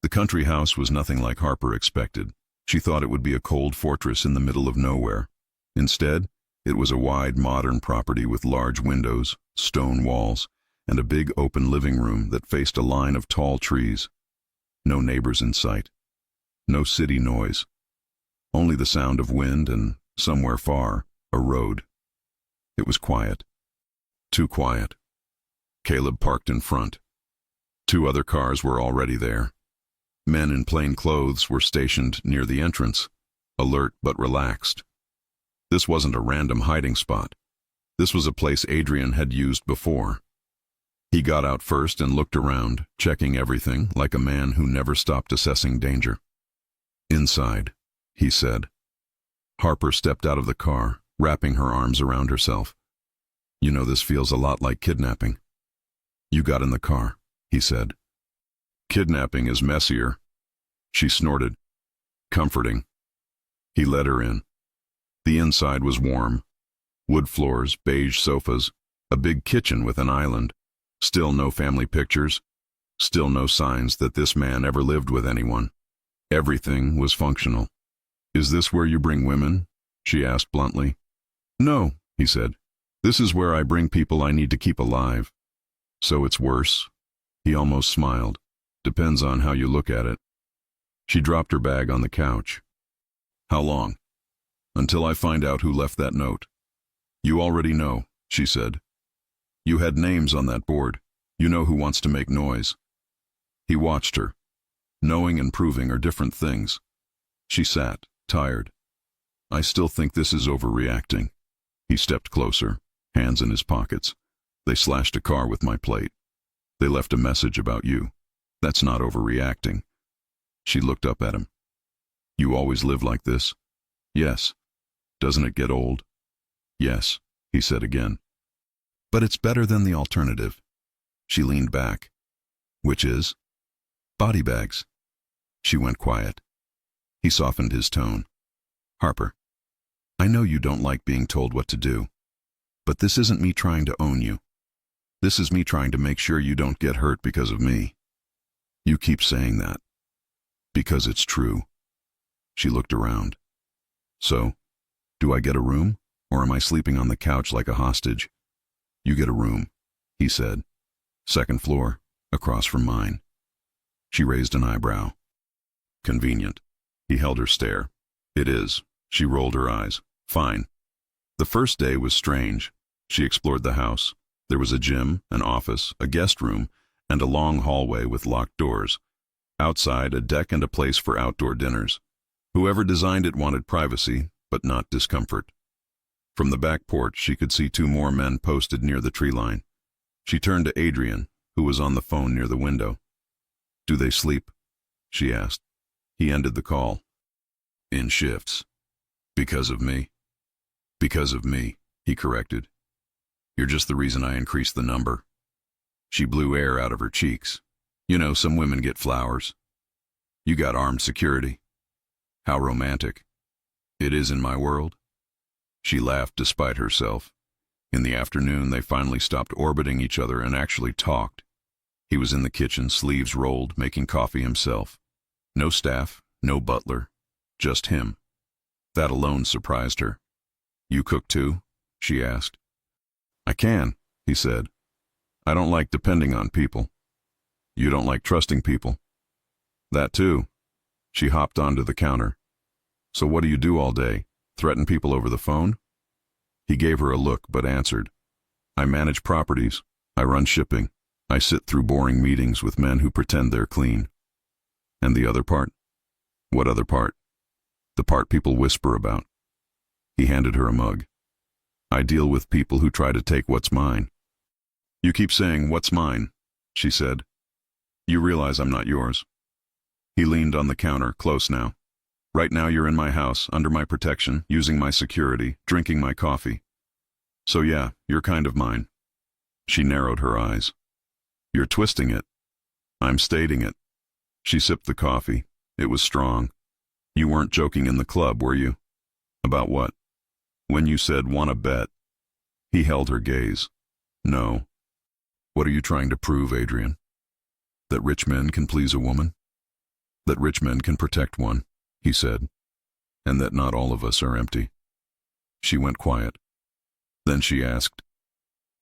The country house was nothing like Harper expected. She thought it would be a cold fortress in the middle of nowhere. Instead, it was a wide, modern property with large windows, stone walls, and a big open living room that faced a line of tall trees. No neighbors in sight. No city noise. Only the sound of wind and, somewhere far, a road. It was quiet. Too quiet. Caleb parked in front. 2 other cars were already there. Men in plain clothes were stationed near the entrance, alert but relaxed. This wasn't a random hiding spot. This was a place Adrian had used before. He got out first and looked around, checking everything like a man who never stopped assessing danger. "Inside," he said. Harper stepped out of the car, wrapping her arms around herself. "You know, this feels a lot like kidnapping." "You got in the car," he said. "Kidnapping is messier." She snorted. "Comforting." He led her in. The inside was warm. Wood floors, beige sofas, a big kitchen with an island. Still no family pictures. Still no signs that this man ever lived with anyone. Everything was functional. "Is this where you bring women?" she asked bluntly. "No," he said. "This is where I bring people I need to keep alive." "So it's worse?" He almost smiled. "Depends on how you look at it." She dropped her bag on the couch. "How long?" "Until I find out who left that note." "You already know," she said. "You had names on that board. You know who wants to make noise." He watched her. Knowing and proving are different things. She sat, tired. "I still think this is overreacting." He stepped closer, hands in his pockets. "They slashed a car with my plate. They left a message about you. That's not overreacting." She looked up at him. "You always live like this?" "Yes." "Doesn't it get old?" "Yes," he said again. "But it's better than the alternative." She leaned back. "Which is?" "Body bags." She went quiet. He softened his tone. "Harper, I know you don't like being told what to do, but this isn't me trying to own you. This is me trying to make sure you don't get hurt because of me. You keep saying that. Because it's true." She looked around. "So, do I get a room, or am I sleeping on the couch like a hostage?" "You get a room," he said. "Second floor, across from mine." She raised an eyebrow. "Convenient." He held her stare. "It is." She rolled her eyes. "Fine." The first day was strange. She explored the house. There was a gym, an office, a guest room, and a long hallway with locked doors. Outside, a deck and a place for outdoor dinners. Whoever designed it wanted privacy, but not discomfort. From the back porch, she could see 2 more men posted near the tree line. She turned to Adrian, who was on the phone near the window. "Do they sleep?" she asked. He ended the call. "In shifts." "Because of me?" "Because of me," he corrected. "You're just the reason I increased the number." She blew air out of her cheeks. "You know, some women get flowers. You got armed security." "How romantic." "It is in my world." She laughed despite herself. In the afternoon, they finally stopped orbiting each other and actually talked. He was in the kitchen, sleeves rolled, making coffee himself. No staff, no butler, just him. That alone surprised her. "You cook too?" she asked. "I can," he said. "I don't like depending on people." "You don't like trusting people?" "That too." She hopped onto the counter. "So what do you do all day? Threaten people over the phone?" He gave her a look but answered. "I manage properties. I run shipping. I sit through boring meetings with men who pretend they're clean." "And the other part?" "What other part?" "The part people whisper about." He handed her a mug. "I deal with people who try to take what's mine." "You keep saying, 'What's mine?'" she said. "You realize I'm not yours." He leaned on the counter, close now. "Right now you're in my house, under my protection, using my security, drinking my coffee. So yeah, you're kind of mine." She narrowed her eyes. "You're twisting it." "I'm stating it." She sipped the coffee. It was strong. You weren't joking in the club, were you? About what? When you said, "Wanna bet?" He held her gaze. No. What are you trying to prove, Adrian? That rich men can please a woman? That rich men can protect one, he said, and that not all of us are empty. She went quiet. Then she asked,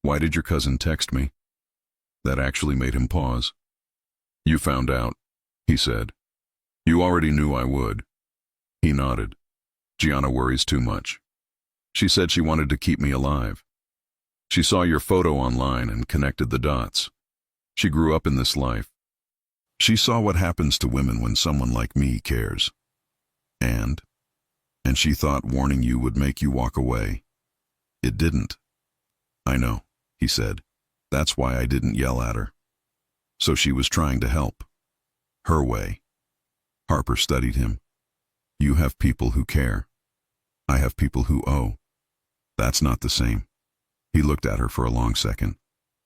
"Why did your cousin text me?" That actually made him pause. "You found out," he said. "You already knew I would." He nodded. "Gianna worries too much. She said she wanted to keep me alive. She saw your photo online and connected the dots. She grew up in this life. She saw what happens to women when someone like me cares. And she thought warning you would make you walk away. It didn't." "I know," he said. "That's why I didn't yell at her." So she was trying to help. Her way. Harper studied him. "You have people who care. I have people who owe. That's not the same." He looked at her for a long second.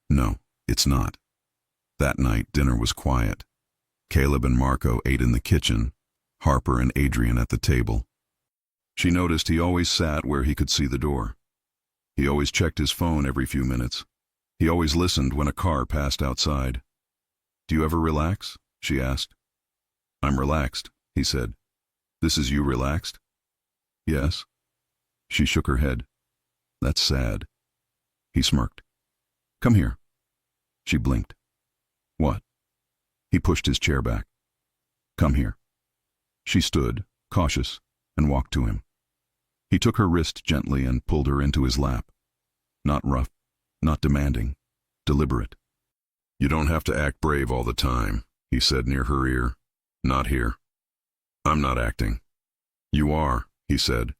"No, it's not." That night, dinner was quiet. Caleb and Marco ate in the kitchen, Harper and Adrian at the table. She noticed he always sat where he could see the door. He always checked his phone every few minutes. He always listened when a car passed outside. "Do you ever relax?" she asked. "I'm relaxed," he said. "This is you relaxed?" "Yes." She shook her head. "That's sad." He smirked. "Come here." She blinked. "What?" He pushed his chair back. "Come here." She stood, cautious, and walked to him. He took her wrist gently and pulled her into his lap. Not rough, not demanding, deliberate. "You don't have to act brave all the time," he said near her ear. "Not here." "I'm not acting." "You are," he said.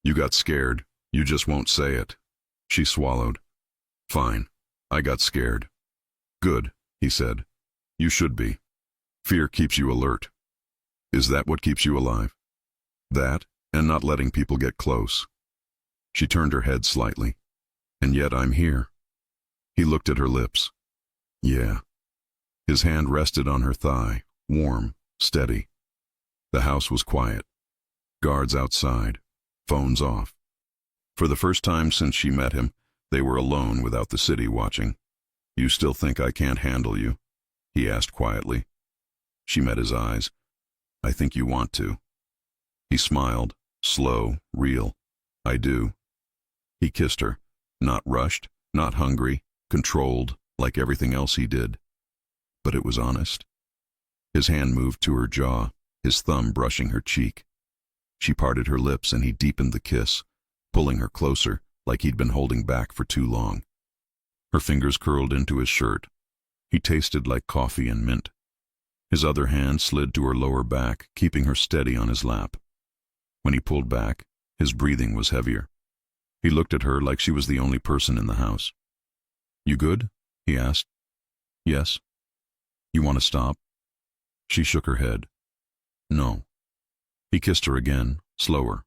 "You got scared. You just won't say it." She swallowed. "Fine. I got scared." "Good," he said. "You should be. Fear keeps you alert. Is that what keeps you alive? That, and not letting people get close." She turned her head slightly. "And yet I'm here." He looked at her lips. "Yeah." His hand rested on her thigh, warm, steady. The house was quiet. Guards outside, phones off. For the first time since she met him, they were alone without the city watching. "You still think I can't handle you?" he asked quietly. She met his eyes. "I think you want to." He smiled, slow, real. "I do." He kissed her, not rushed, not hungry, controlled, like everything else he did. But it was honest. His hand moved to her jaw, his thumb brushing her cheek. She parted her lips and he deepened the kiss, pulling her closer, like he'd been holding back for too long. Her fingers curled into his shirt. He tasted like coffee and mint. His other hand slid to her lower back, keeping her steady on his lap. When he pulled back, his breathing was heavier. He looked at her like she was the only person in the house. "You good?" he asked. "Yes." "You want to stop?" She shook her head. "No." He kissed her again, slower.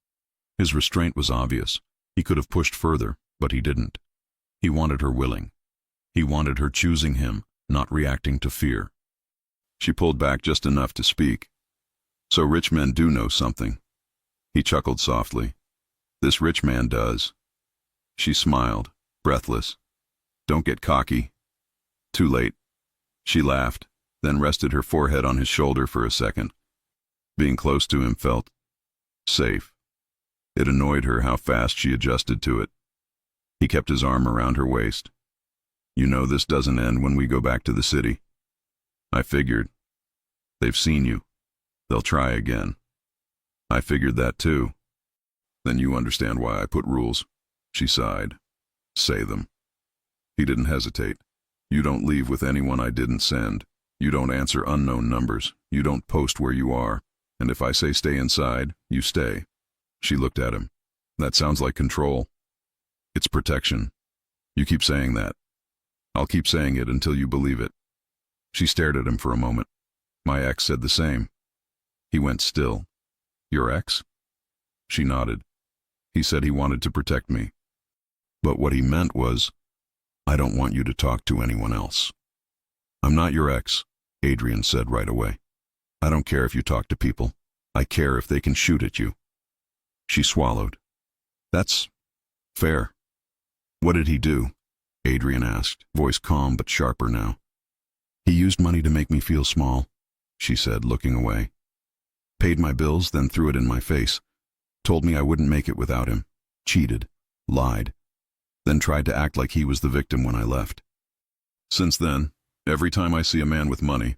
His restraint was obvious. He could have pushed further, but he didn't. He wanted her willing. He wanted her choosing him, not reacting to fear. She pulled back just enough to speak. "So rich men do know something." He chuckled softly. "This rich man does." She smiled, breathless. "Don't get cocky." "Too late." She laughed, then rested her forehead on his shoulder for a second. Being close to him felt safe. It annoyed her how fast she adjusted to it. He kept his arm around her waist. "You know this doesn't end when we go back to the city." "I figured. They've seen you. They'll try again." "I figured that too." "Then you understand why I put rules." She sighed. "Say them." He didn't hesitate. "You don't leave with anyone I didn't send. You don't answer unknown numbers. You don't post where you are. And if I say stay inside, you stay." She looked at him. "That sounds like control." "It's protection. You keep saying that. I'll keep saying it until you believe it." She stared at him for a moment. "My ex said the same." He went still. "Your ex?" She nodded. "He said he wanted to protect me. But what he meant was, I don't want you to talk to anyone else." "I'm not your ex," Adrian said right away. I don't care if you talk to people. I care if they can shoot at you. She swallowed. That's fair. What did he do? Adrian asked, voice calm but sharper now. He used money to make me feel small, she said, looking away. Paid my bills, then threw it in my face. Told me I wouldn't make it without him. Cheated. Lied. Then tried to act like he was the victim when I left. Since then, every time I see a man with money,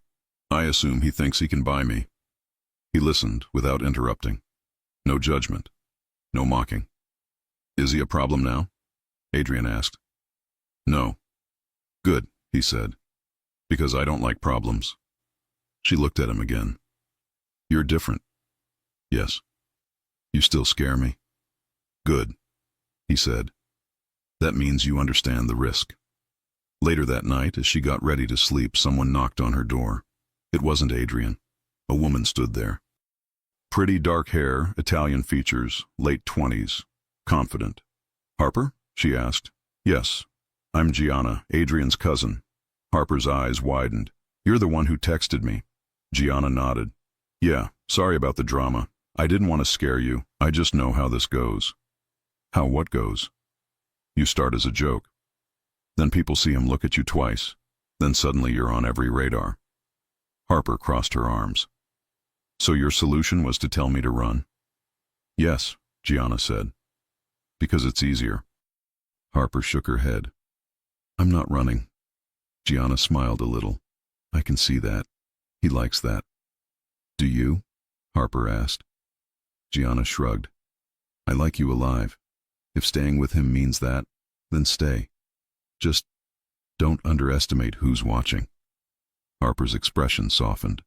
I assume he thinks he can buy me. He listened without interrupting. No judgment. No mocking. Is he a problem now? Adrian asked. No. Good, he said. Because I don't like problems. She looked at him again. You're different. Yes. You still scare me. Good, he said. That means you understand the risk. Later that night, as she got ready to sleep, someone knocked on her door. It wasn't Adrian. A woman stood there. Pretty dark hair, Italian features, late 20s, confident. Harper? She asked. Yes. I'm Gianna, Adrian's cousin. Harper's eyes widened. You're the one who texted me. Gianna nodded. Yeah, sorry about the drama. I didn't want to scare you. I just know how this goes. How what goes? You start as a joke. Then people see him look at you twice. Then suddenly you're on every radar. Harper crossed her arms. So your solution was to tell me to run? Yes, Gianna said. Because it's easier. Harper shook her head. I'm not running. Gianna smiled a little. I can see that. He likes that. Do you? Harper asked. Gianna shrugged. I like you alive. If staying with him means that, then stay. Just don't underestimate who's watching. Harper's expression softened.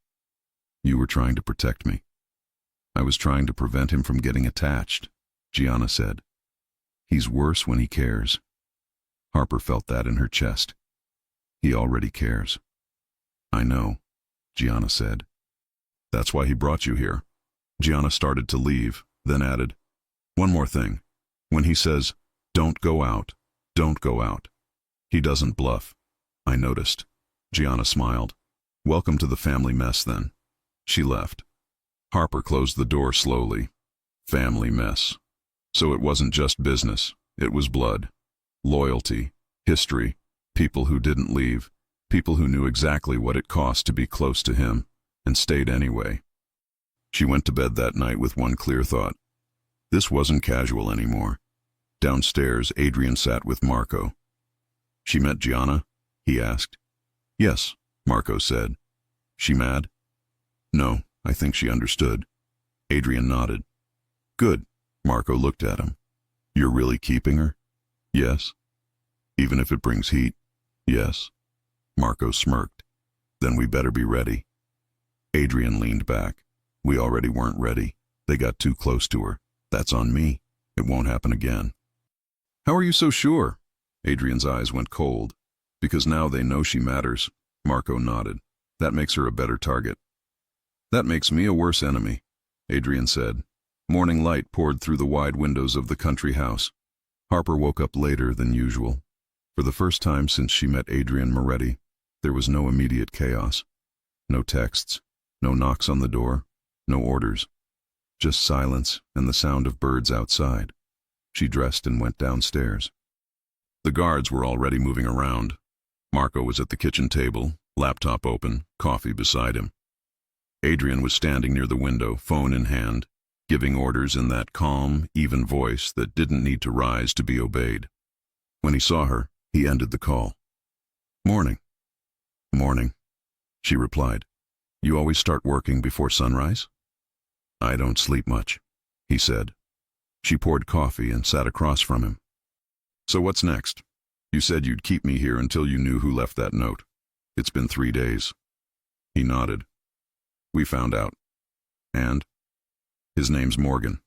You were trying to protect me. I was trying to prevent him from getting attached, Gianna said. He's worse when he cares. Harper felt that in her chest. He already cares. I know, Gianna said. That's why he brought you here. Gianna started to leave, then added, one more thing. When he says, don't go out, don't go out. He doesn't bluff. I noticed. Gianna smiled. Welcome to the family mess, then. She left. Harper closed the door slowly. Family mess. So it wasn't just business. It was blood. Loyalty. History. People who didn't leave. People who knew exactly what it cost to be close to him, and stayed anyway. She went to bed that night with one clear thought. This wasn't casual anymore. Downstairs, Adrian sat with Marco. She met Gianna? He asked. Yes, Marco said. She mad? No, I think she understood. Adrian nodded. Good. Marco looked at him. You're really keeping her? Yes. Even if it brings heat? Yes. Marco smirked. Then we better be ready. Adrian leaned back. We already weren't ready. They got too close to her. That's on me. It won't happen again. How are you so sure? Adrian's eyes went cold. Because now they know she matters. Marco nodded. That makes her a better target. That makes me a worse enemy, Adrian said. Morning light poured through the wide windows of the country house. Harper woke up later than usual. For the first time since she met Adrian Moretti, there was no immediate chaos. No texts, no knocks on the door, no orders. Just silence and the sound of birds outside. She dressed and went downstairs. The guards were already moving around. Marco was at the kitchen table, laptop open, coffee beside him. Adrian was standing near the window, phone in hand, giving orders in that calm, even voice that didn't need to rise to be obeyed. When he saw her, he ended the call. Morning. Morning, she replied. You always start working before sunrise? I don't sleep much, he said. She poured coffee and sat across from him. So what's next? You said you'd keep me here until you knew who left that note. It's been 3 days. He nodded. We found out. And? His name's Morgan,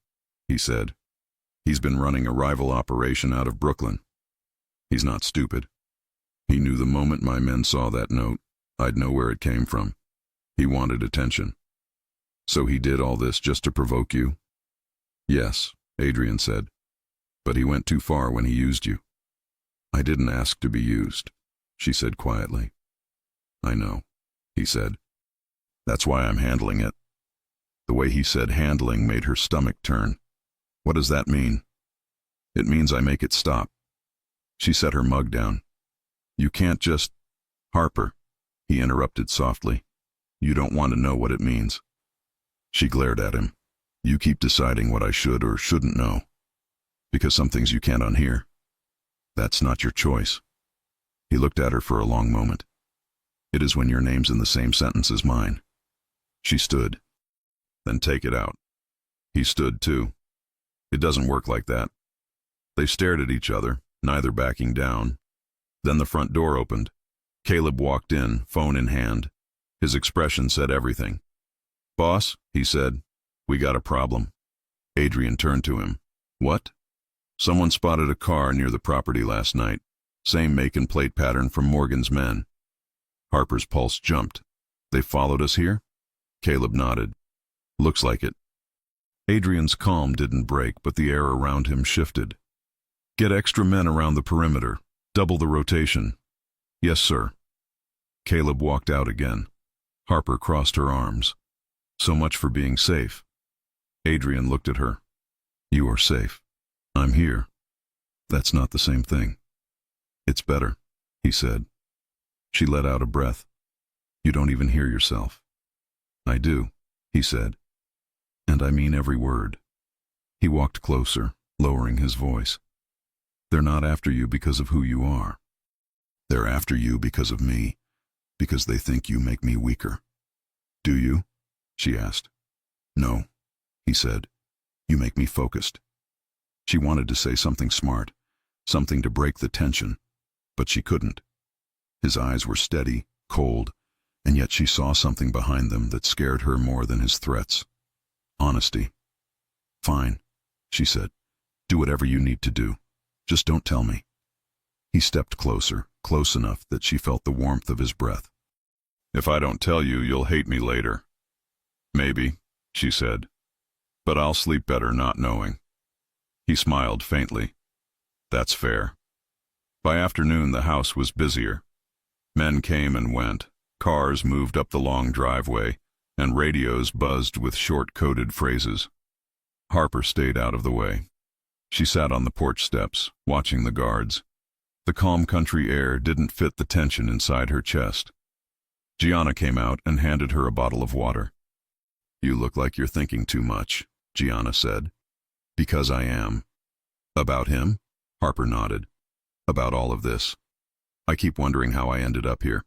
he said. He's been running a rival operation out of Brooklyn. He's not stupid. He knew the moment my men saw that note, I'd know where it came from. He wanted attention. So he did all this just to provoke you? Yes, Adrian said. But he went too far when he used you. I didn't ask to be used, she said quietly. I know, he said. That's why I'm handling it. The way he said handling made her stomach turn. What does that mean? It means I make it stop. She set her mug down. You can't just... Harper, he interrupted softly. You don't want to know what it means. She glared at him. You keep deciding what I should or shouldn't know. Because some things you can't unhear. That's not your choice. He looked at her for a long moment. It is when your name's in the same sentence as mine. She stood. Then take it out. He stood too. It doesn't work like that. They stared at each other, neither backing down. Then the front door opened. Caleb walked in, phone in hand. His expression said everything. Boss, he said, we got a problem. Adrian turned to him. What? Someone spotted a car near the property last night. Same make and plate pattern from Morgan's men. Harper's pulse jumped. They followed us here? Caleb nodded. Looks like it. Adrian's calm didn't break, but the air around him shifted. Get extra men around the perimeter. Double the rotation. Yes, sir. Caleb walked out again. Harper crossed her arms. So much for being safe. Adrian looked at her. You are safe. I'm here. That's not the same thing. It's better, he said. She let out a breath. You don't even hear yourself. I do, he said. And I mean every word. He walked closer, lowering his voice. They're not after you because of who you are. They're after you because of me, because they think you make me weaker. Do you? She asked. No, he said. You make me focused. She wanted to say something smart, something to break the tension, but she couldn't. His eyes were steady, cold, and yet she saw something behind them that scared her more than his threats. Honesty. Fine, she said. Do whatever you need to do. Just don't tell me. He stepped closer, close enough that she felt the warmth of his breath. If I don't tell you, you'll hate me later. Maybe, she said, but I'll sleep better not knowing. He smiled faintly. That's fair. By afternoon, the house was busier. Men came and went, cars moved up the long driveway, and radios buzzed with short-coded phrases. Harper stayed out of the way. She sat on the porch steps, watching the guards. The calm country air didn't fit the tension inside her chest. Gianna came out and handed her a bottle of water. You look like you're thinking too much, Gianna said. Because I am. About him? Harper nodded. About all of this. I keep wondering how I ended up here.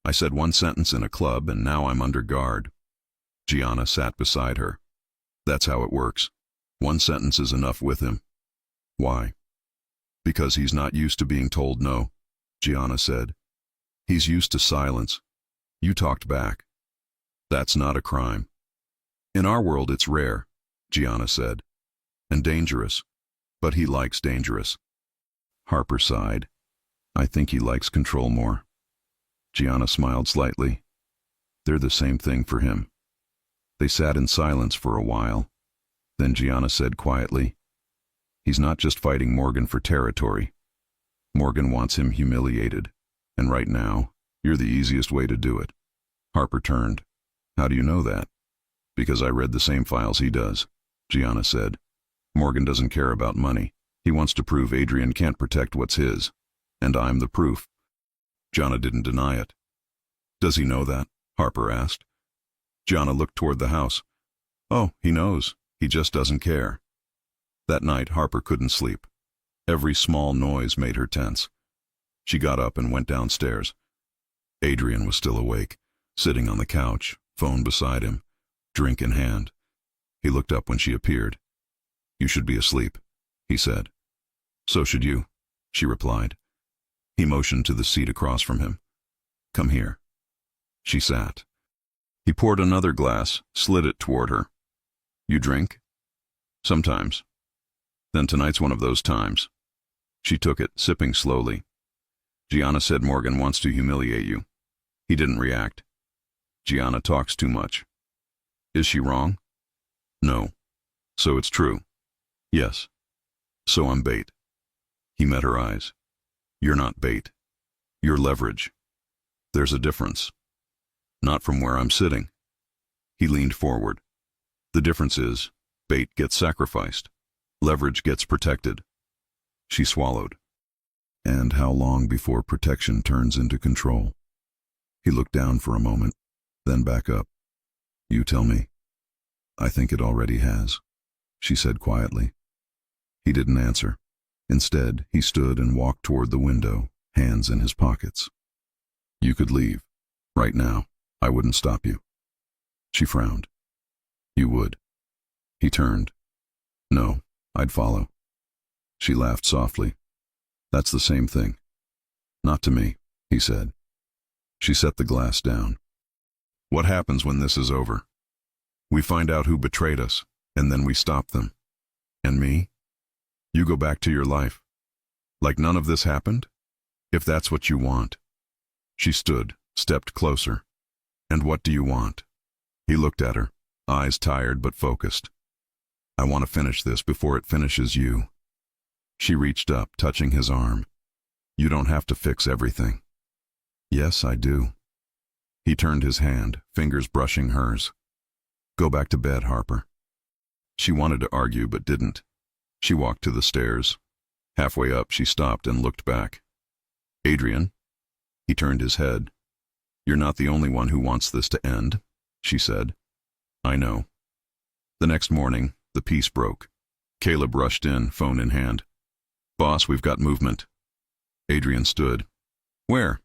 I said one sentence in a club and now I'm under guard. Gianna sat beside her. That's how it works. One sentence is enough with him. Why? Because he's not used to being told no, Gianna said. He's used to silence. You talked back. That's not a crime. In our world it's rare, Gianna said. And dangerous. But he likes dangerous. Harper sighed. I think he likes control more. Gianna smiled slightly. They're the same thing for him. They sat in silence for a while. Then Gianna said quietly, he's not just fighting Morgan for territory. Morgan wants him humiliated. And right now, you're the easiest way to do it. Harper turned. How do you know that? Because I read the same files he does, Gianna said. Morgan doesn't care about money. He wants to prove Adrian can't protect what's his. And I'm the proof. Gianna didn't deny it. Does he know that? Harper asked. Gianna looked toward the house. Oh, he knows. He just doesn't care. That night, Harper couldn't sleep. Every small noise made her tense. She got up and went downstairs. Adrian was still awake, sitting on the couch, phone beside him, drink in hand. He looked up when she appeared. You should be asleep, he said. So should you, she replied. He motioned to the seat across from him. Come here. She sat. He poured another glass, slid it toward her. You drink? Sometimes. Then tonight's one of those times. She took it, sipping slowly. Gianna said Morgan wants to humiliate you. He didn't react. Gianna talks too much. Is she wrong? No. So it's true. Yes. So I'm bait. He met her eyes. You're not bait. You're leverage. There's a difference. Not from where I'm sitting. He leaned forward. The difference is, bait gets sacrificed. Leverage gets protected. She swallowed. And how long before protection turns into control? He looked down for a moment, then back up. You tell me. I think it already has, she said quietly. He didn't answer. Instead, he stood and walked toward the window, hands in his pockets. You could leave. Right now. I wouldn't stop you. She frowned. You would. He turned. No, I'd follow. She laughed softly. That's the same thing. Not to me, he said. She set the glass down. What happens when this is over? We find out who betrayed us, and then we stop them. And me? You go back to your life. Like none of this happened? If that's what you want. She stood, stepped closer. And what do you want? He looked at her, eyes tired but focused. I want to finish this before it finishes you. She reached up, touching his arm. You don't have to fix everything. Yes, I do. He turned his hand, fingers brushing hers. Go back to bed, Harper. She wanted to argue but didn't. She walked to the stairs. Halfway up, she stopped and looked back. Adrian? He turned his head. You're not the only one who wants this to end, she said. I know. The next morning, the peace broke. Caleb rushed in, phone in hand. Boss, we've got movement. Adrian stood. Where?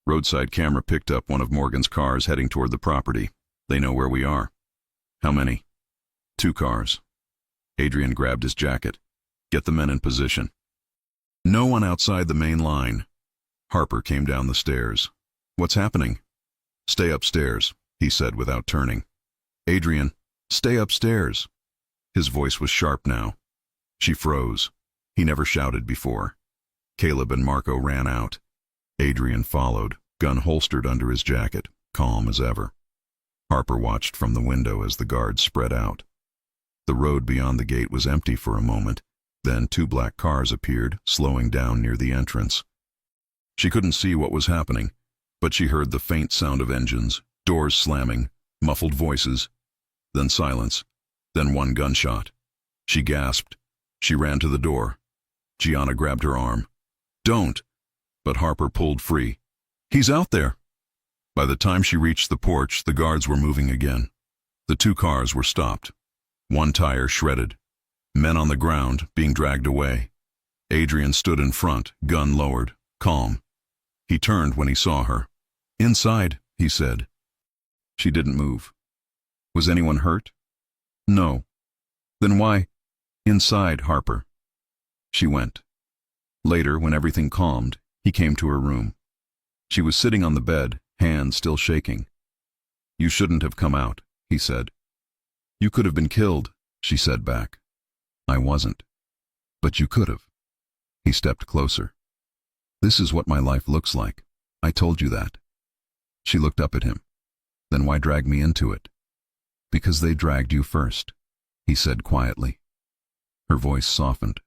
Roadside camera picked up one of Morgan's cars heading toward the property. They know where we are. How many? 2 cars. Adrian grabbed his jacket. Get the men in position. No one outside the main line. Harper came down the stairs. What's happening? Stay upstairs, he said without turning. Adrian, stay upstairs. His voice was sharp now. She froze. He never shouted before. Caleb and Marco ran out. Adrian followed, gun holstered under his jacket, calm as ever. Harper watched from the window as the guards spread out. The road beyond the gate was empty for a moment, then 2 black cars appeared, slowing down near the entrance. She couldn't see what was happening, but she heard the faint sound of engines, doors slamming, muffled voices, then silence, then 1 gunshot. She gasped. She ran to the door. Gianna grabbed her arm. Don't! But Harper pulled free. He's out there! By the time she reached the porch, the guards were moving again. The 2 cars were stopped. 1 tire shredded. Men on the ground, being dragged away. Adrian stood in front, gun lowered, calm. He turned when he saw her. Inside, he said. She didn't move. Was anyone hurt? No. Then why? Inside, Harper. She went. Later, when everything calmed, he came to her room. She was sitting on the bed, hands still shaking. You shouldn't have come out, he said. You could have been killed, she said back. I wasn't. But you could have. He stepped closer. This is what my life looks like. I told you that. She looked up at him. Then why drag me into it? Because they dragged you first, he said quietly. Her voice softened.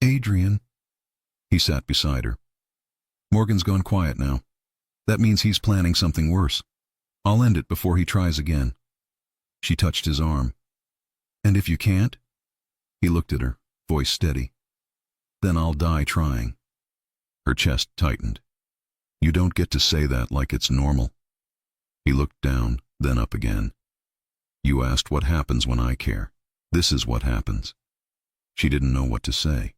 Adrian. He sat beside her. Morgan's gone quiet now. That means he's planning something worse. I'll end it before he tries again. She touched his arm. And if you can't? He looked at her, voice steady. Then I'll die trying. Her chest tightened. You don't get to say that like it's normal. He looked down, then up again. You asked what happens when I care. This is what happens. She didn't know what to say.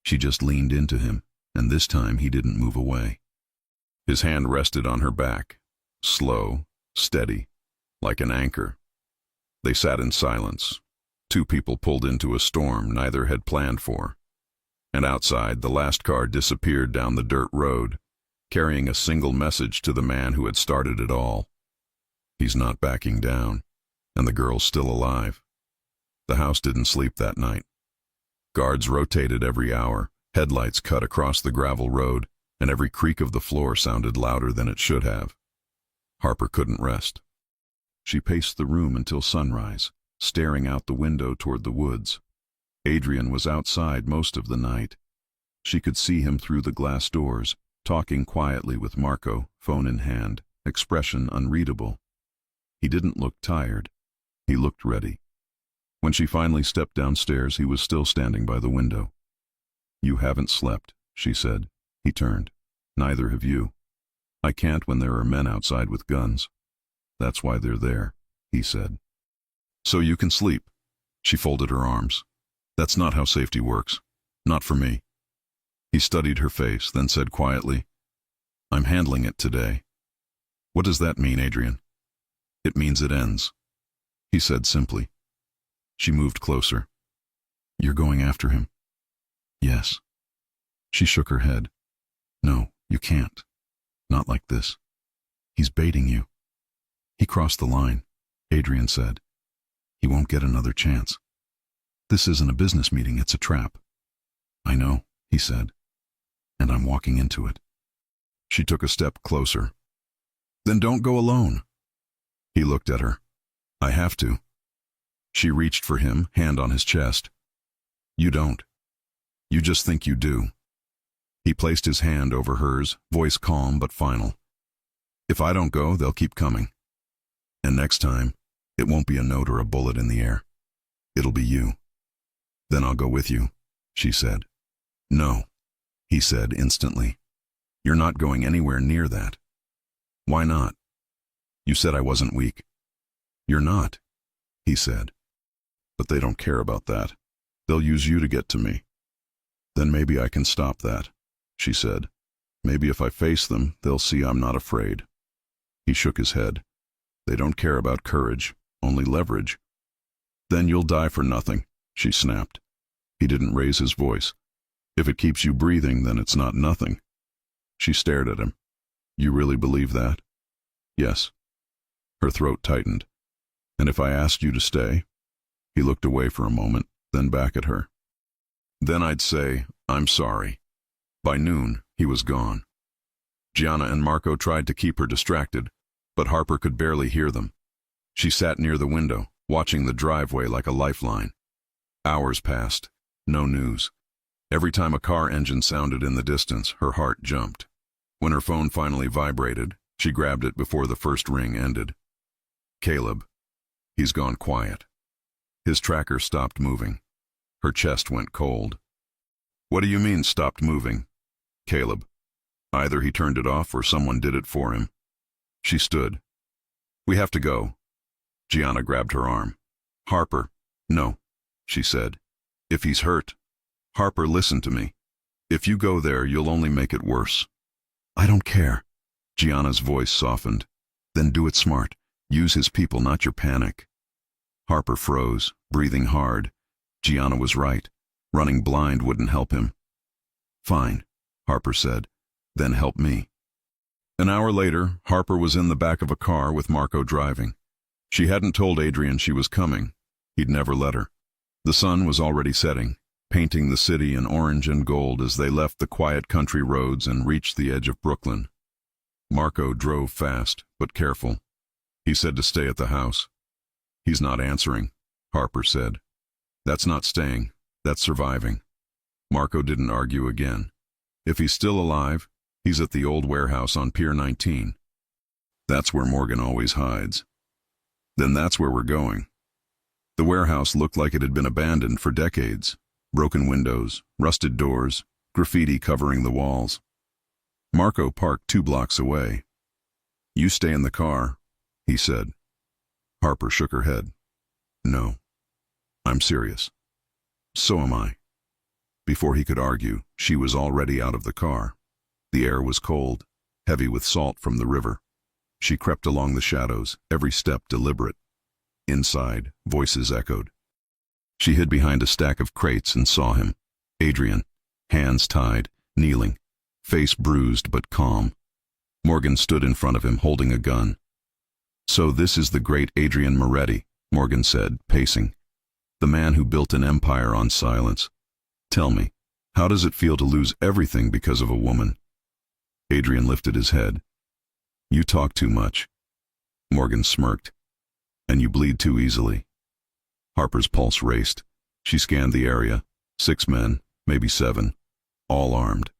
She just leaned into him, and this time he didn't move away. His hand rested on her back, slow, steady, like an anchor. They sat in silence. 2 people pulled into a storm neither had planned for. And outside, the last car disappeared down the dirt road, carrying a single message to the man who had started it all. He's not backing down, and the girl's still alive. The house didn't sleep that night. Guards rotated every hour, headlights cut across the gravel road, and every creak of the floor sounded louder than it should have. Harper couldn't rest. She paced the room until sunrise, staring out the window toward the woods. Adrian was outside most of the night. She could see him through the glass doors, talking quietly with Marco, phone in hand, expression unreadable. He didn't look tired. He looked ready. When she finally stepped downstairs, he was still standing by the window. "You haven't slept," she said. He turned. "Neither have you. I can't when there are men outside with guns. That's why they're there," he said. "So you can sleep." She folded her arms. "That's not how safety works. Not for me." He studied her face, then said quietly, "I'm handling it today." "What does that mean, Adrian?" "It means it ends," he said simply. She moved closer. "You're going after him?" "Yes." She shook her head. "No, you can't. Not like this. He's baiting you." "He crossed the line," Adrian said. "He won't get another chance. This isn't a business meeting, it's a trap." "I know," he said, "and I'm walking into it." She took a step closer. "Then don't go alone." He looked at her. "I have to." She reached for him, hand on his chest. "You don't. You just think you do." He placed his hand over hers, voice calm but final. "If I don't go, they'll keep coming. And next time, it won't be a note or a bullet in the air. It'll be you." "Then I'll go with you," she said. "No," he said instantly. "You're not going anywhere near that." "Why not?" "You said I wasn't weak." "You're not," he said. "But they don't care about that. They'll use you to get to me." "Then maybe I can stop that," she said. "Maybe if I face them, they'll see I'm not afraid." He shook his head. "They don't care about courage, only leverage." "Then you'll die for nothing," she snapped. He didn't raise his voice. "If it keeps you breathing, then it's not nothing." She stared at him. "You really believe that?" "Yes." Her throat tightened. "And if I asked you to stay?" He looked away for a moment, then back at her. "Then I'd say, I'm sorry." By noon, he was gone. Gianna and Marco tried to keep her distracted, but Harper could barely hear them. She sat near the window, watching the driveway like a lifeline. Hours passed. No news. Every time a car engine sounded in the distance, her heart jumped. When her phone finally vibrated, she grabbed it before the first ring ended. "Caleb. He's gone quiet." His tracker stopped moving. Her chest went cold. "What do you mean, stopped moving?" "Caleb. Either he turned it off or someone did it for him." She stood. "We have to go." Gianna grabbed her arm. "Harper." "No," she said. "If he's hurt." "Harper, listen to me. If you go there, you'll only make it worse." "I don't care." Gianna's voice softened. "Then do it smart. Use his people, not your panic." Harper froze, breathing hard. Gianna was right. Running blind wouldn't help him. "Fine," Harper said. "Then help me." An hour later, Harper was in the back of a car with Marco driving. She hadn't told Adrian she was coming. He'd never let her. The sun was already setting, painting the city in orange and gold as they left the quiet country roads and reached the edge of Brooklyn. Marco drove fast, but careful. He said to stay at the house. "He's not answering," Harper said. "That's not staying, that's surviving." Marco didn't argue again. If he's still alive, he's at the old warehouse on Pier 19. That's where Morgan always hides. Then that's where we're going. The warehouse looked like it had been abandoned for decades. Broken windows, rusted doors, graffiti covering the walls. Marco parked 2 blocks away. "You stay in the car," he said. Harper shook her head. "No. I'm serious." "So am I." Before he could argue, she was already out of the car. The air was cold, heavy with salt from the river. She crept along the shadows, every step deliberate. Inside, voices echoed. She hid behind a stack of crates and saw him. Adrian, hands tied, kneeling, face bruised but calm. Morgan stood in front of him, holding a gun. "So this is the great Adrian Moretti," Morgan said, pacing. "The man who built an empire on silence. Tell me, how does it feel to lose everything because of a woman?" Adrian lifted his head. "You talk too much." Morgan smirked. "And you bleed too easily." Harper's pulse raced. She scanned the area. 6 men, maybe 7, all armed.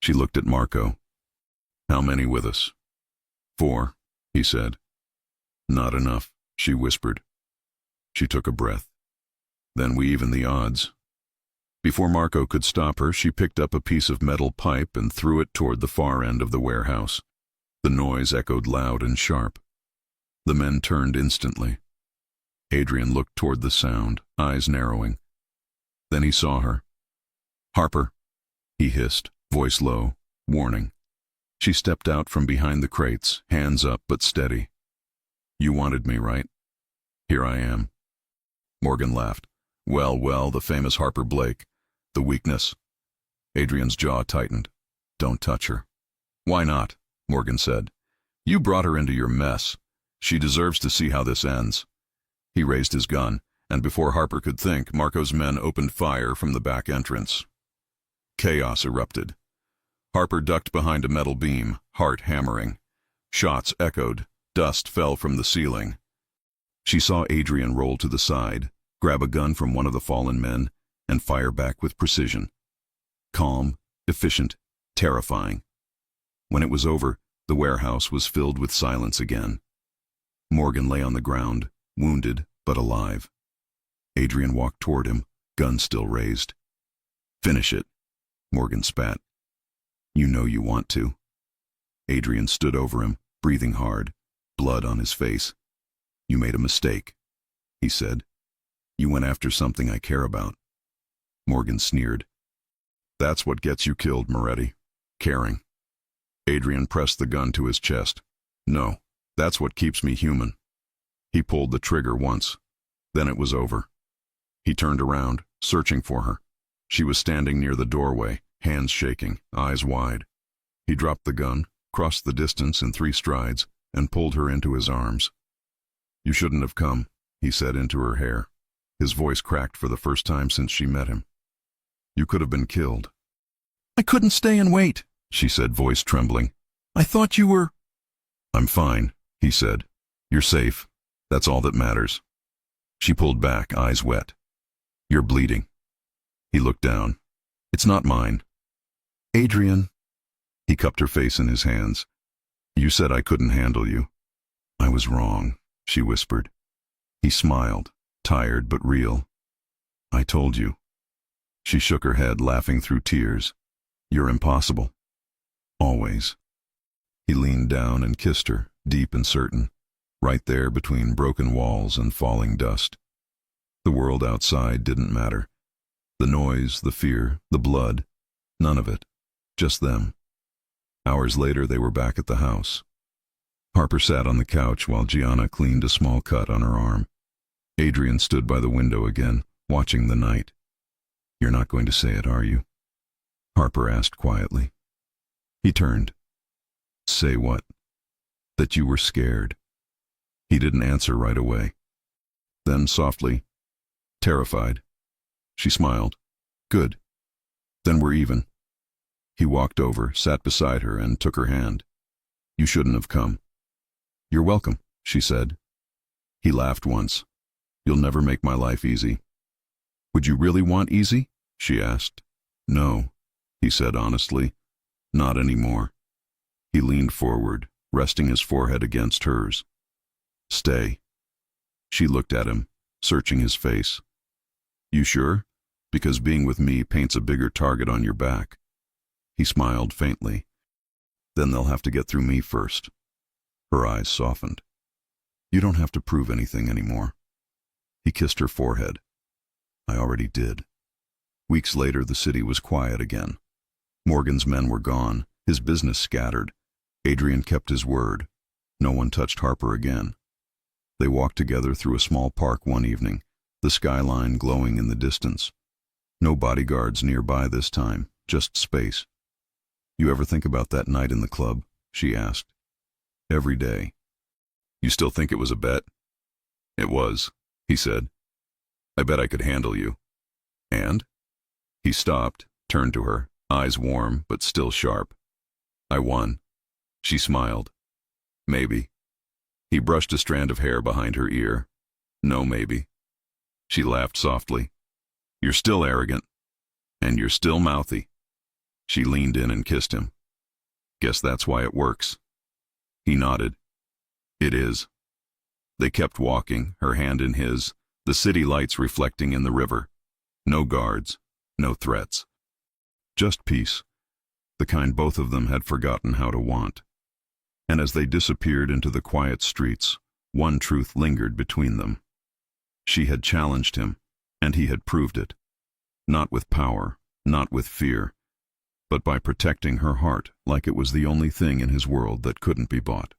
She looked at Marco. "How many with us?" 4, he said. Not enough, she whispered. She took a breath. Then we even the odds. Before Marco could stop her, she picked up a piece of metal pipe and threw it toward the far end of the warehouse. The noise echoed loud and sharp. The men turned instantly. Adrian looked toward the sound, eyes narrowing. Then he saw her. "Harper," he hissed, voice low, warning. She stepped out from behind the crates, hands up but steady. "You wanted me, right? Here I am." Morgan laughed. Well, the famous Harper Blake. The weakness." Adrian's jaw tightened. "Don't touch her." "Why not?" Morgan said. "You brought her into your mess. She deserves to see how this ends." He raised his gun, and before Harper could think, Marco's men opened fire from the back entrance. Chaos erupted. Harper ducked behind a metal beam, heart hammering. Shots echoed. Dust fell from the ceiling. She saw Adrian roll to the side, grab a gun from one of the fallen men, and fire back with precision. Calm, efficient, terrifying. When it was over, the warehouse was filled with silence again. Morgan lay on the ground, wounded but alive. Adrian walked toward him, gun still raised. "Finish it," Morgan spat. "You know you want to." Adrian stood over him, breathing hard, blood on his face. "You made a mistake," he said. "You went after something I care about." Morgan sneered. "That's what gets you killed, Moretti. Caring." Adrian pressed the gun to his chest. "No, that's what keeps me human." He pulled the trigger once. Then it was over. He turned around, searching for her. She was standing near the doorway, hands shaking, eyes wide. He dropped the gun, crossed the distance in 3 strides, and pulled her into his arms. "You shouldn't have come," he said into her hair. His voice cracked for the first time since she met him. "You could have been killed." "I couldn't stay and wait," she said, voice trembling. "I thought you were—" "I'm fine," he said. "You're safe. That's all that matters." She pulled back, eyes wet. "You're bleeding." He looked down. "It's not mine." "Adrian." He cupped her face in his hands. "You said I couldn't handle you." "I was wrong," she whispered. He smiled, tired but real. "I told you." She shook her head, laughing through tears. "You're impossible." "Always." He leaned down and kissed her, deep and certain, right there between broken walls and falling dust. The world outside didn't matter. The noise, the fear, the blood, none of it. Just them. Hours later, they were back at the house. Harper sat on the couch while Gianna cleaned a small cut on her arm. Adrian stood by the window again, watching the night. "You're not going to say it, are you?" Harper asked quietly. He turned. "Say what?" "That you were scared." He didn't answer right away. Then softly, "Terrified." She smiled. "Good. Then we're even." He walked over, sat beside her, and took her hand. "You shouldn't have come." "You're welcome," she said. He laughed once. "You'll never make my life easy." "Would you really want easy?" she asked. "No," he said honestly. "Not anymore." He leaned forward, resting his forehead against hers. "Stay." She looked at him, searching his face. "You sure? Because being with me paints a bigger target on your back." He smiled faintly. "Then they'll have to get through me first." Her eyes softened. "You don't have to prove anything anymore." He kissed her forehead. "I already did." Weeks later, the city was quiet again. Morgan's men were gone, his business scattered. Adrian kept his word. No one touched Harper again. They walked together through a small park one evening, the skyline glowing in the distance. No bodyguards nearby this time, just space. "You ever think about that night in the club?" she asked. "Every day." "You still think it was a bet?" "It was," he said. "I bet I could handle you." "And?" He stopped, turned to her, eyes warm but still sharp. "I won." She smiled. "Maybe." He brushed a strand of hair behind her ear. "No, maybe." She laughed softly. "You're still arrogant. And you're still mouthy." She leaned in and kissed him. "Guess that's why it works." He nodded. "It is." They kept walking, her hand in his, the city lights reflecting in the river. No guards, no threats. Just peace, the kind both of them had forgotten how to want. And as they disappeared into the quiet streets, one truth lingered between them. She had challenged him, and he had proved it. Not with power, not with fear, but by protecting her heart like it was the only thing in his world that couldn't be bought.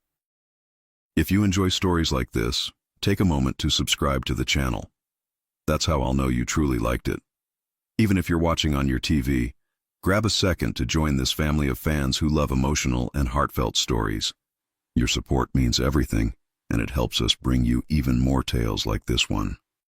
If you enjoy stories like this, take a moment to subscribe to the channel. That's how I'll know you truly liked it. Even if you're watching on your TV, grab a second to join this family of fans who love emotional and heartfelt stories. Your support means everything, and it helps us bring you even more tales like this one.